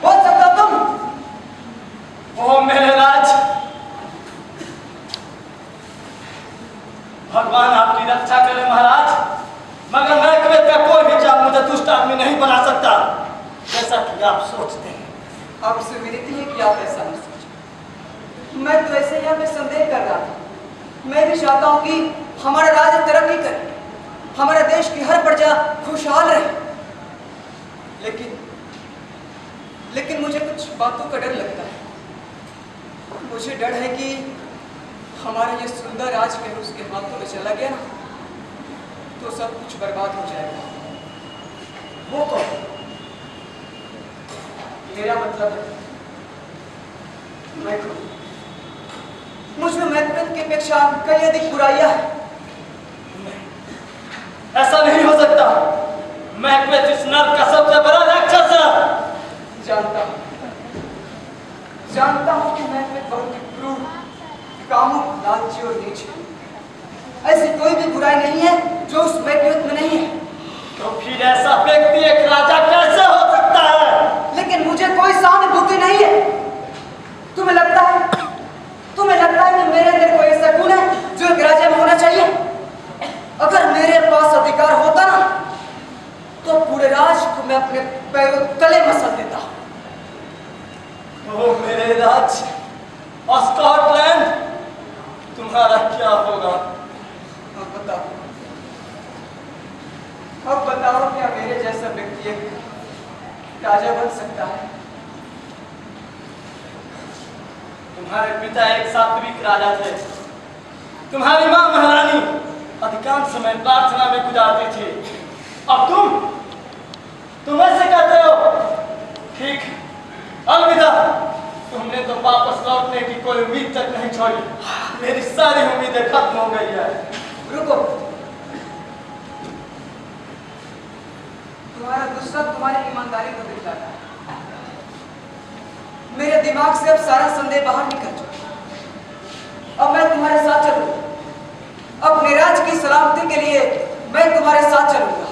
बोल सकते हो तुम? ओ मेरे राज, भगवान आपकी रक्षा करे महाराज, मगर मैकबेथ का कोई भी चाल मुझे दुष्ट आदमी नहीं बना सकता, जैसा कि आप सोचते हैं। आपसे विनती है कि आप ऐसा न सोचें। मैं तो ऐसे यहाँ पे संदेह कर रहा था। मैं भी चाहता हूँ कि हमारा राज्य तरक्की करे, हमारे देश की हर प्रजा खुशहाल रहे, लेकिन मुझे कुछ बातों का डर लगता है। मुझे डर है कि हमारा ये सुंदर राज कहीं उसके हाथों में चला गया ना, तो सब कुछ बर्बाद हो जाएगा। वो कौन? मेरा मतलब है मैं खुद। मुझमें मैकबेथ की अपेक्षा कई अधिक बुराइयां हैं। ऐसा नहीं हो सकता। मैकबेथ इस नर्क का सबसे बड़ा राक्षस है। जानता हूं कि मैकबेथ बहुत क्रूर, कामुक, लालची और नीच है। ऐसी कोई भी बुराई नहीं है जो उस मैकबेथ में नहीं है। तो फिर ऐसा व्यक्ति एक राजा कैसे हो सकता है? लेकिन मुझे कोई सहानुभूति नहीं है। तुम्हें लगता है कि मेरे अंदर कोई ऐसा गुण है जो एक राजा में होना चाहिए? अगर मेरे पास अधिकार होता ना, तो पूरे राज को मैं अपने पैरों तले मसल देता। ओ मेरे राज, स्कॉटलैंड, तुम्हारा क्या होगा? अब बताओ क्या मेरे जैसा व्यक्ति एक राजा बन सकता है? तुम्हारे पिता एक सात्विक राजा थे। तुम्हारी माँ महारानी अधिकांश समय प्रार्थना में गुजारती थी। अब तुम ऐसे कहते हो? ठीक, अलविदा। तुमने तो वापस लौटने की कोई उम्मीद तक नहीं छोड़ी। मेरी सारी उम्मीदें खत्म हो गई है। रुको, तुम्हारा गुस्सा तुम्हारी ईमानदारी को दिखलाता है। मेरे दिमाग से अब सारा संदेह बाहर निकल चुका। अब मैं तुम्हारे साथ चलूंगा। अपने राज्य की सलामती के लिए मैं तुम्हारे साथ चलूंगा।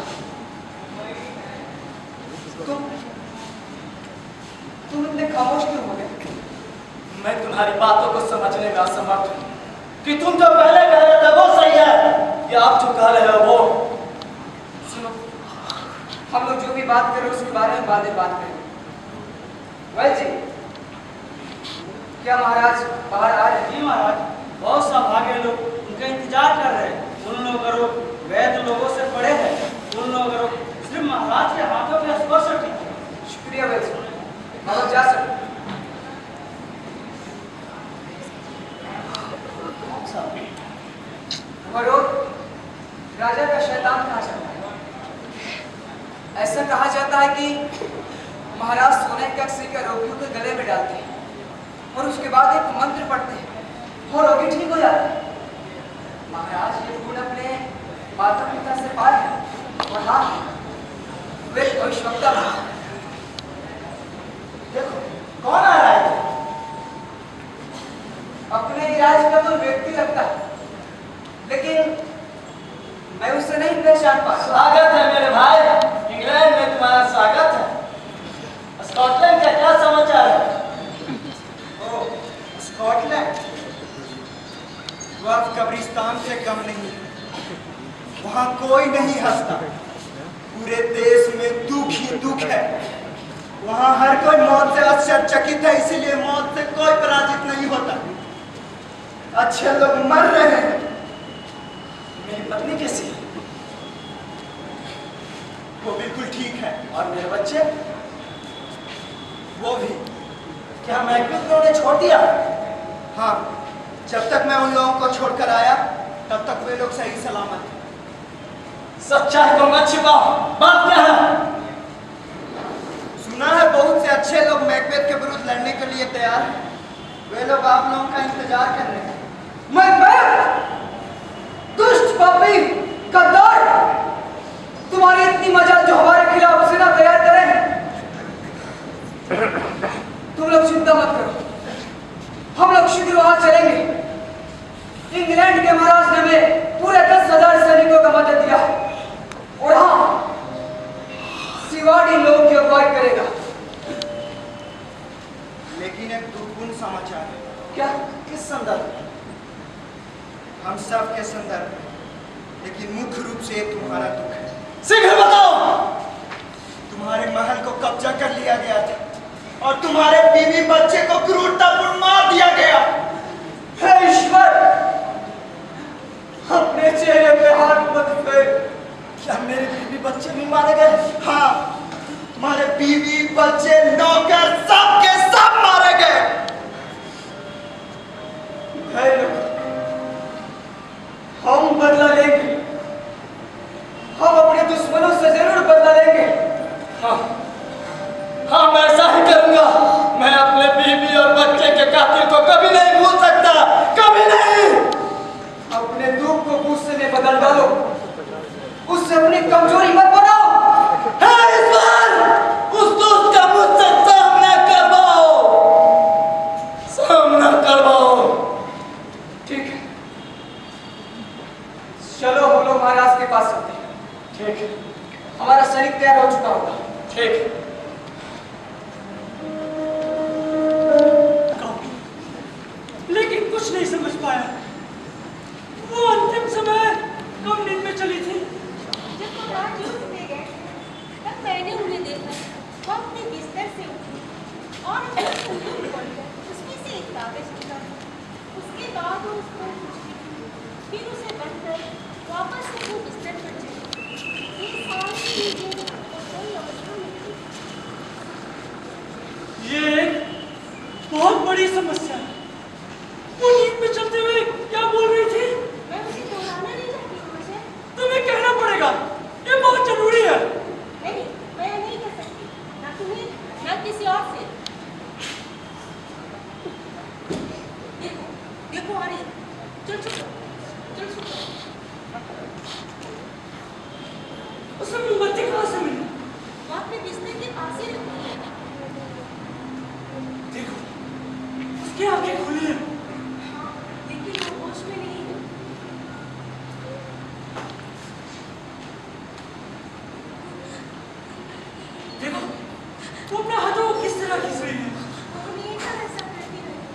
तुम इतने खामोश क्यों हो गए? मैं तुम्हारी बातों को समझने में असमर्थ हूँ कि तुम जो पहले कह रहे थे वो सही है या आप जो कह रहे हो वो। सुनो, हम लोग जो भी बात कर रहे हैं उसके बारे में बाद में बात करेंगे। वैल जी, क्या महाराज बाहर आ रहे हैं? जी महाराज, बहुत सा भागे लोग उनका इंतजार कर रहे हैं। उन लोग वैध लोगों से पड़े हैं। उन लोग सिर्फ महाराज के हाथों में स्पर्श की। शुक्रिया वैल जी, हम जा सकते। राजा का शैतान कहा जाता है। ऐसा कहा जाता है कि महाराज सोने का सिक्का रोगियों के गले में डालते हैं और उसके बाद एक मंत्र पढ़ते हैं और रोगी ठीक हो जाते हैं। महाराज ये गुण अपने माता पिता से पाए हैं और हाँ, वे भविष्यवक्ता हैं। देखो कौन आ रहा है? अपने इलाज का तो व्यक्ति लगता है, लेकिन मैं उसे नहीं पहचान पा। स्वागत है मेरे भाई, इंग्लैंड में तुम्हारा स्वागत है। स्कॉटलैंड का क्या समाचार है? ओह, स्कॉटलैंड। बर्फ कब्रिस्तान से कम नहीं, वहां कोई नहीं हंसता। पूरे देश में दुख ही दुख है। वहां हर कोई मौत से आश्चर्यचकित है, इसीलिए मौत से कोई पराजित नहीं होता। अच्छे लोग मर रहे हैं। मेरी पत्नी कैसी है? वो बिल्कुल ठीक है। और मेरे बच्चे? वो भी। क्या मैकबेथ ने उन्हें छोड़ दिया? हाँ, जब तक मैं उन लोगों को छोड़कर आया तब तक वे लोग सही सलामत थे। सच्चाई को मत छिपाओ, बात क्या है? सुना है बहुत से अच्छे लोग मैकबेथ के विरुद्ध लड़ने के लिए तैयार हैं। वे लोग आप लोगों का इंतजार कर रहे हैं। मैकबेथ! दुष्ट पापी गद्दार! तुम्हारी इतनी मजाल जो हमारे खिलाफ सेना तैयार करें। तुम लोग चिंता मत करो, हम लोग शीघ्र वहां चलेंगे। इंग्लैंड के महाराज ने हमें पूरे 10,000 सैनिकों का मदद दिया और हाँ, सिवाड़ी लोग की अगुवाई करेगा। लेकिन एक दुर्गुण समाचार है। क्या? किस संदर्भ में? हम सब के संदर्भ में, लेकिन मुख्य रूप से तुम्हारा दुख है। शीघ्र बताओ। तुम्हारे महल को कब्जा कर लिया गया था और तुम्हारे बीवी बच्चे को क्रूरतापूर्ण मार दिया गया। हे ईश्वर, अपने चेहरे पे हाथ मत फेर। क्या मेरे बीवी बच्चे भी मारे गए? हाँ, तुम्हारे बीवी बच्चे नौकर सब के सब मारे गए। हम बदला लेंगे, हम अपने दुश्मनों से जरूर बदला लेंगे। हाँ, मैं ऐसा ही करूंगा। मैं अपने बीवी और बच्चे के कातिल को कभी नहीं भूल सकता, कभी नहीं। अपने दुख को गुस्से में बदल डालो, उससे अपनी कमजोरी मत बनाओ। हे ईश्वर, उस दुष्ट का मुझसे सामना करवाओ। ठीक है, चलो हम लोग महाराज के पास चलते हैं। ठीक है, हमारा सैनिक तैयार हो चुका होगा। ठीक है। लेकिन कुछ नहीं समझ पाया। वो अंतिम समय कब नींद में चली थी? जब वो रात युद्ध में गए तब मैंने उन्हें देखा। वो अपने बिस्तर से उठी और अपना संदूक खोलकर उसमें से एक कागज निकाला। उसके बाद वो उसको पूछती, फिर उसे बनकर वापस से वो बिस्तर पर चली। ये सारी चीजें वो कोई अवस्था में थी। ये एक बहुत बड़ी समस्या है। वो नींद में चलते हुए क्या बोल रही थी? मैं उसे दोहराना नहीं चाहती हूँ। मुझे तुम्हें कहना पड़ेगा, ये बहुत जरूरी है। नहीं, मैं नहीं कर सकती, ना तुम्हें ना किसी और से। देखो देखो आ रही है। चल छुप चल छुप। उसे मोमबत्ती कहाँ से मिली? वो अपने बिस्तर के पास ही रखी है। देखो, उसकी आंखें खुली हैं। लेकिन वो होश में नहीं है। देखो, वो अपने हाथों को किस तरह खींच रही है। वो हमेशा ऐसा करती रहती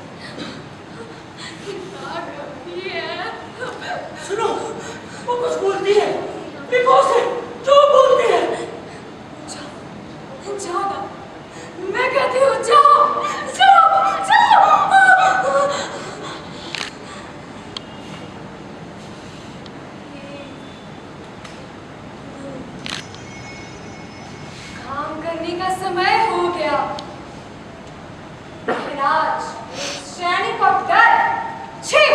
है। सुनो, वो कुछ बोलती है। देखो उसे, जो बोलती है। जाओ, मैं कहती हूँ जाओ, जाओ, जाओ। काम करने का समय हो गया। महाराज, सैनिक और डर, छी,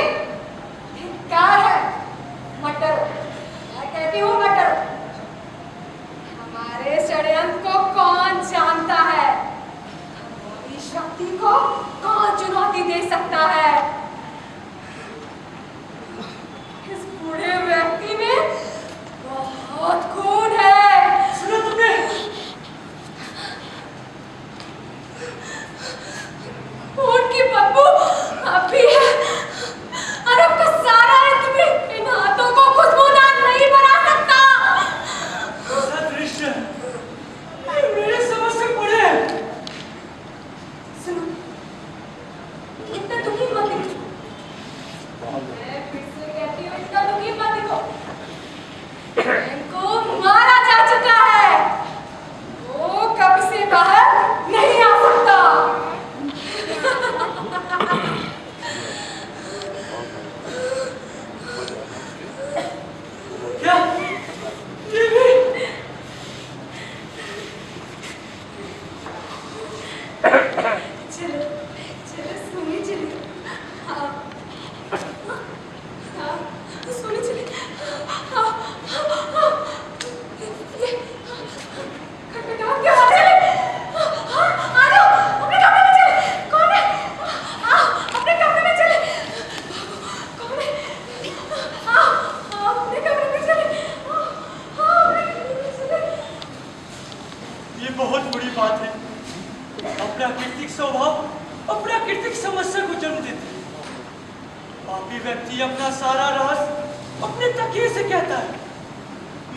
धिक्कार है। मटर, मैं कहती हूँ मटर। हमारे षड्यंत्र को कौन जानता है? हमारी शक्ति को कौन चुनौती दे सकता है? इस बूढ़े व्यक्ति में बहुत खून है। सुना तुमने? ये अपना सारा राज अपने तकिए से कहता है।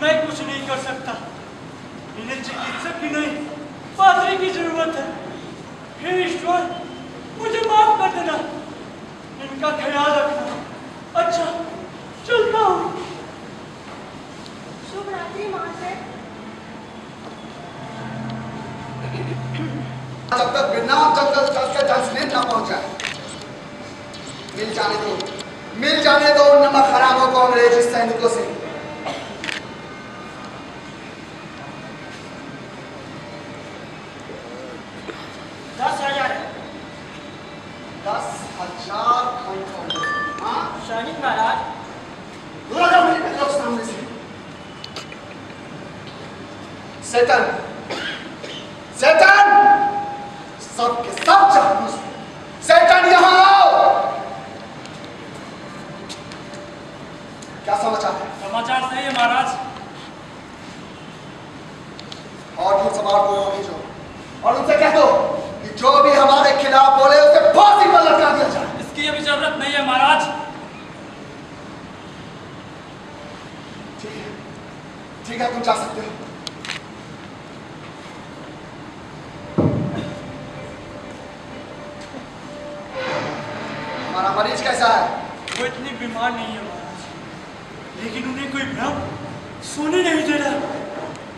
मैं कुछ नहीं कर सकता। इन्हें चिकित्सक की नहीं, पादरी की जरूरत है। हे ईश्वर, मुझे माफ कर देना, इनका ख्याल रखना। अच्छा, चलता हूँ। शुभ रात्रि महाशय। जब तक बिरनाम जंगल चल के न पहुंचा, मिल जाने दो उन नमक हरामों को अंग्रेजी सैनिकों से। 10,000 10,000 खंड। हाँ शाहिद महाराज, मेरे लोग सामने से। सेटन सब के सब जासूस। सेटन यहाँ आओ। क्या समाचार है? समाचार सही है महाराज। और फिर सवाल को भेजो और उनसे कह दो कि जो भी हमारे खिलाफ बोले उसे फांसी पर लटका दिया जाए। इसकी अभी जरूरत नहीं है महाराज। ठीक है, तुम जा सकते हो। हमारा मरीज कैसा है? वो इतनी बीमार नहीं है महाराज, लेकिन उन्हें कोई भ्रम सोने नहीं दे रहा।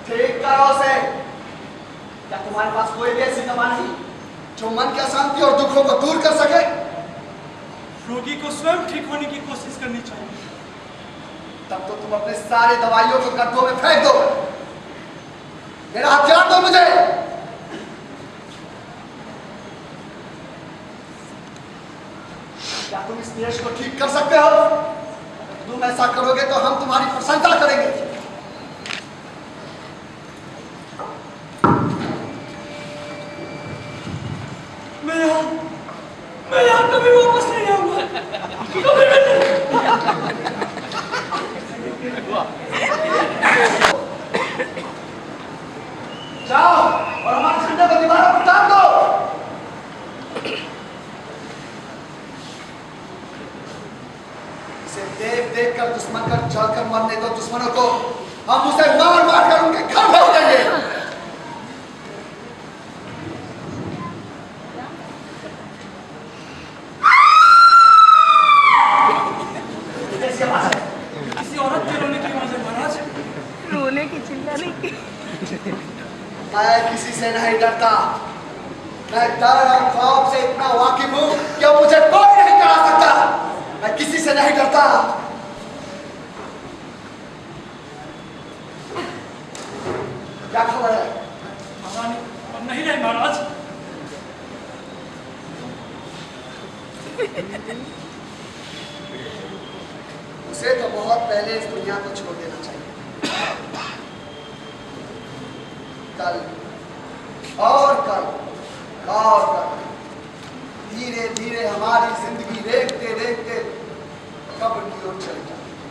ठीक करो उसे। क्या तुम्हारे पास कोई भी ऐसी दवा नहीं जो मन की अशांति और दुखों को दूर कर सके? रोगी को स्वयं ठीक होने की कोशिश करनी चाहिए। तब तो तुम अपने सारे दवाइयों को गड्ढों में फेंक दो। मेरा हथियार दो मुझे। क्या तुम इस देश को ठीक कर सकते हो? तुम ऐसा करोगे तो हम तुम्हारी प्रशंसा करेंगे। मैं यहाँ कभी वापस नहीं आऊंगा। कभी नहीं। जाओ और हमारे झंडे को दीवारों पर टांग दो। इसे देख देख कर दुश्मन कर जलकर मरने दो दुश्मनों को। हम उसे मार मार कर उनके घर भेज देंगे। किसी औरत के रोने की आवाज है महाराज। रोने की चिल्ला नहीं। मैं किसी से नहीं डरता। मैं डर और खौफ से इतना वाकिफ हूं कि मुझे कोई नहीं डरा सकता। मैं किसी से नहीं डरता। क्या खबर है? महारानी अब नहीं रहे महाराज। उसे तो बहुत पहले इस दुनिया को छोड़ देना चाहिए। कल और कल और कल धीरे धीरे हमारी जिंदगी देखते देखते कब्र की ओर चली जाती है।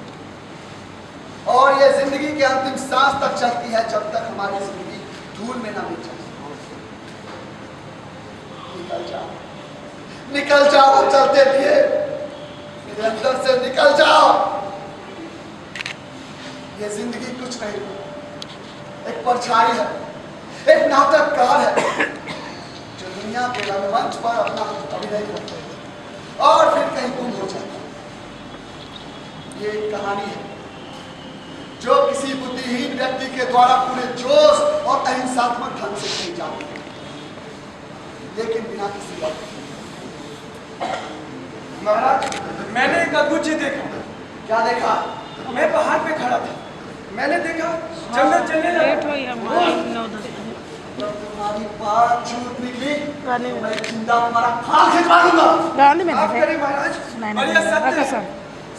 और ये जिंदगी के अंतिम सांस तक चलती है जब तक हमारी जिंदगी धूल में ना मिट जाए। निकल जाओ चलते थे मेरे अंदर से निकल जाओ। ये जिंदगी कुछ नहीं, एक परछाई है, एक नाटककार है जो दुनिया के रंगमंच पर अपना अभिनय करते हैं और फिर कहीं गुम हो जाता है। ये एक कहानी है जो किसी बुद्धिहीन व्यक्ति के द्वारा पूरे जोश और अहिंसात्मक ढंग से कही जाती है, लेकिन बिना किसी बात। महाराज, मैंने एक अद्भुत चीज देखा। क्या देखा? मैं पहाड़ पे खड़ा था, मैंने देखा जंगल चलने लगा। तुम्हारी बात झूठ निकली, मैं जिंदा तुम्हारा खाल खिंचवा दूंगा। आप करें महाराज, और यह सत्य है।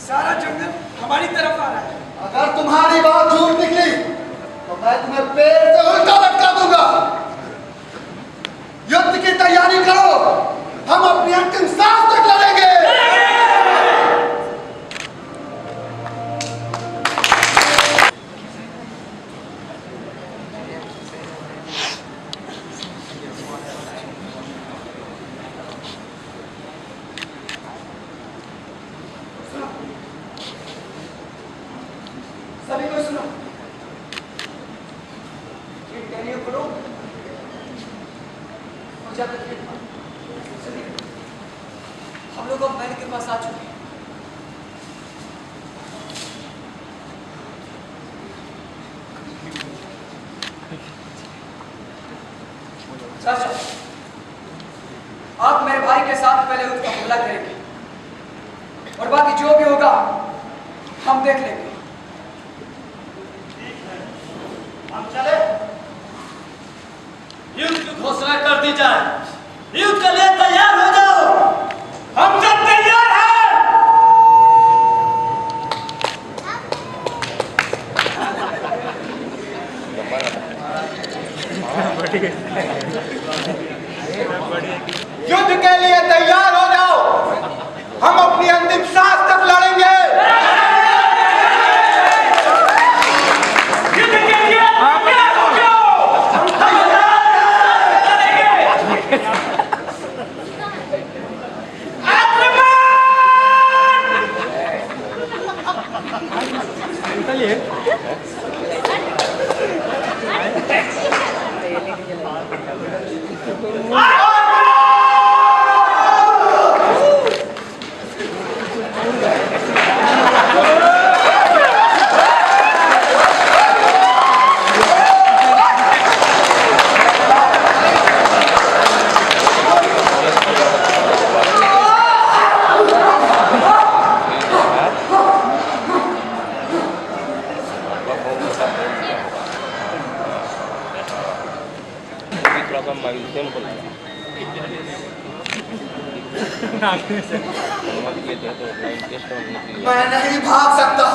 सारा जंगल हमारी तरफ आ रहा है। अगर तुम्हारी बात झूठ निकली तो मैं तुम्हें पेड़ से उल्टा लटका दूंगा। युद्ध की तैयारी करो, हम अपनी अंतिम सांस तक लड़ेंगे। जाकर फिर चलिए, हम लोग अब महल के पास आ चुके हैं। चाचा, आप मेरे भाई के साथ पहले उसका हमला करेंगे और बाकी जो भी होगा हम देख लेंगे। हम चले, युद्ध की घोषणा कर दी जाए। युद्ध के लिए तैयार हो जाओ। हम सब तैयार हैं। युद्ध के लिए तैयार हो जाओ। हम अपनी अंतिम सांस तक लड़ेंगे। मैं नहीं भाग सकता।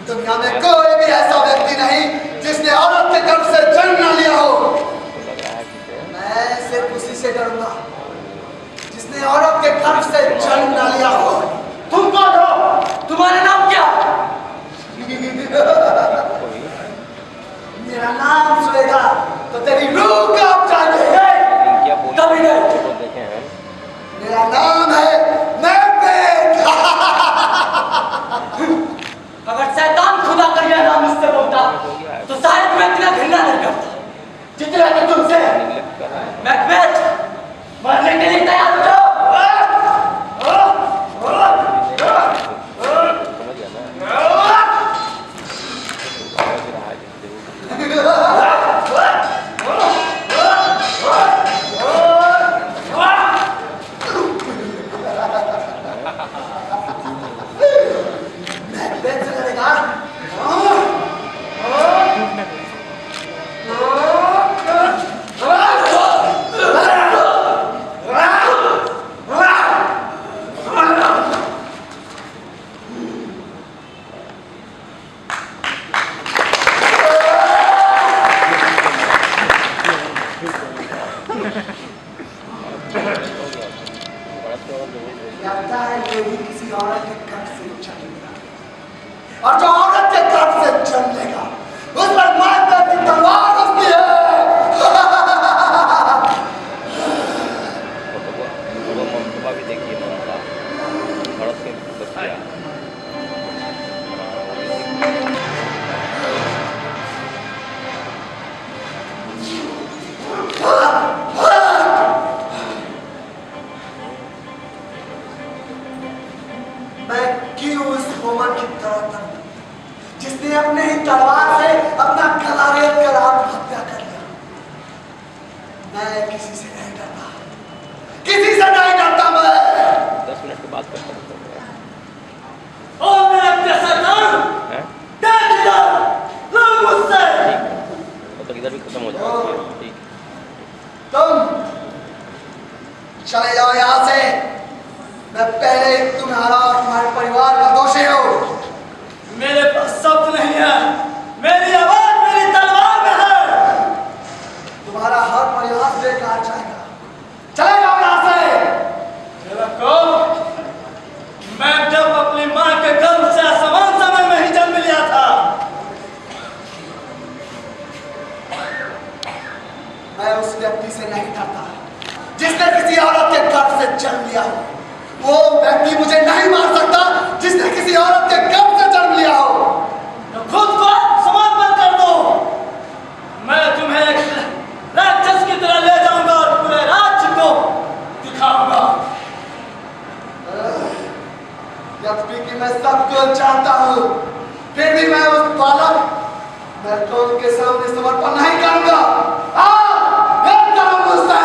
दुनिया में कोई भी ऐसा व्यक्ति नहीं जिसने औरत के गर्भ से जन्म न लिया हो। मैं सिर्फ उसी से डरूंगा जिसने औरत के गर्भ से जन्म न लिया हो। तुम कौन हो? तुम्हारा नाम क्या? मेरा नाम सुनेगा तो तेरी रूह कांप जाएगी। कभी नहीं। मेरा नाम है मैकबेथ। अगर शैतान खुदा कर यह नाम मुझसे बोलता तो शायद मैं इतना घृणा नहीं करता जितना कि तुमसे। मैकबेथ, मरने के लिए तैयार हो जाओ। लगता है यही किसी औरत के गर्भ से जन्मेगा, और जो औरत के गर्भ से जन्मेगा उस पर मैकबेथ की तलवार उठती है। मैं क्यों उस वुमन की तरह तंग जिसने अपने ही तलवार से अपना गला रेत कर आत्महत्या कर लिया। मैं किसी से नहीं डरता, किसी से नहीं डरता। मैं 10 मिनट के बाद करता हूँ। और मैं अपने सरदार मुझसे तो इधर भी खत्म हो जाएगा। ठीक, तुम चले जाओ यहाँ से। मैं पहले ही तुम्हारा और तुम्हारे परिवार का दोषी हूँ। मेरे पास शब्द नहीं है, मेरी आवाज मेरी तलवार में है। तुम्हारा हर प्रयास बेकार को चाहता हूँ, फिर भी मैं उस बालक नर्तन के सामने समर्पण नहीं करूंगा। एक कदम मुझसे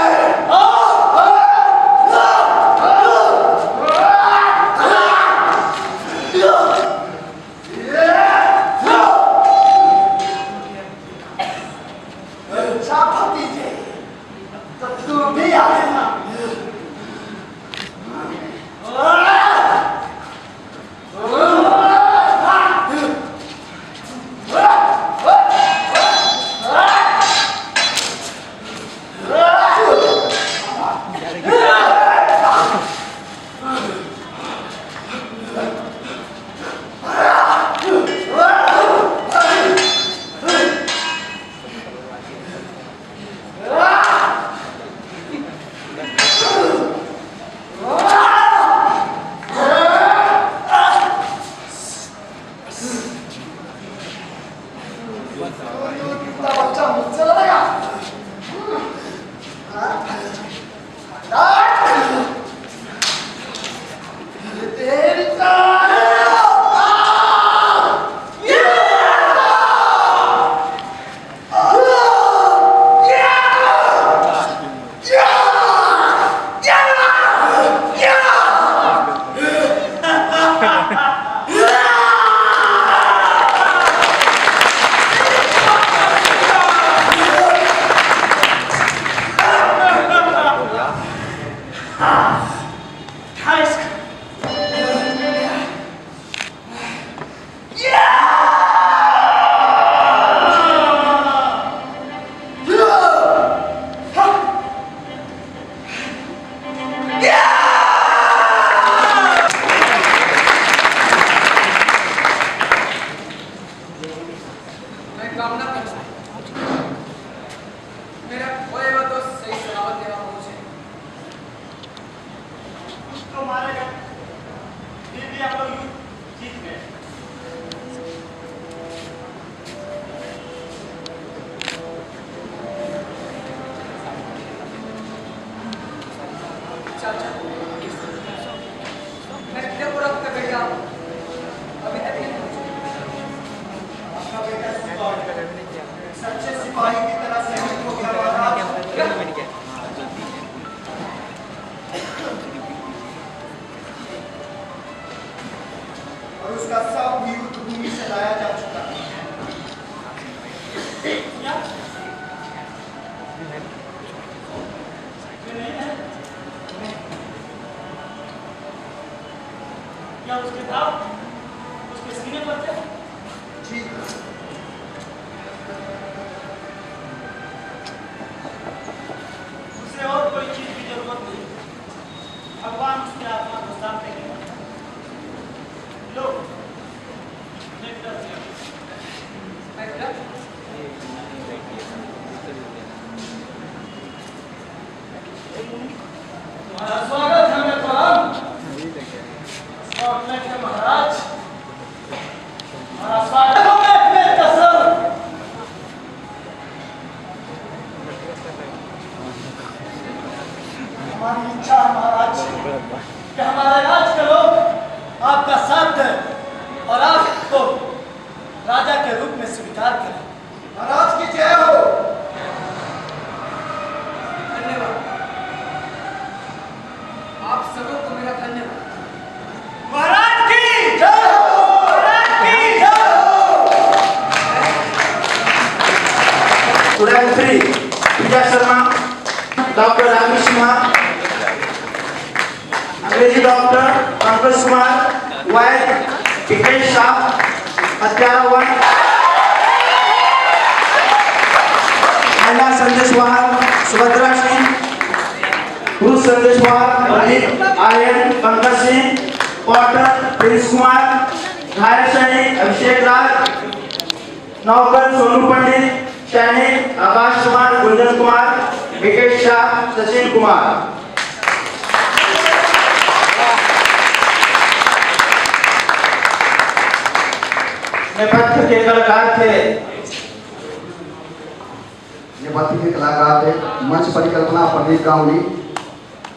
मंच परिकल्पना प्रदीप गांगुली,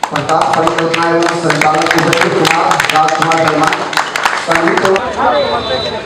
प्रताप परिकल्पना एवं संचालक राजकुमार शर्मा, संगीत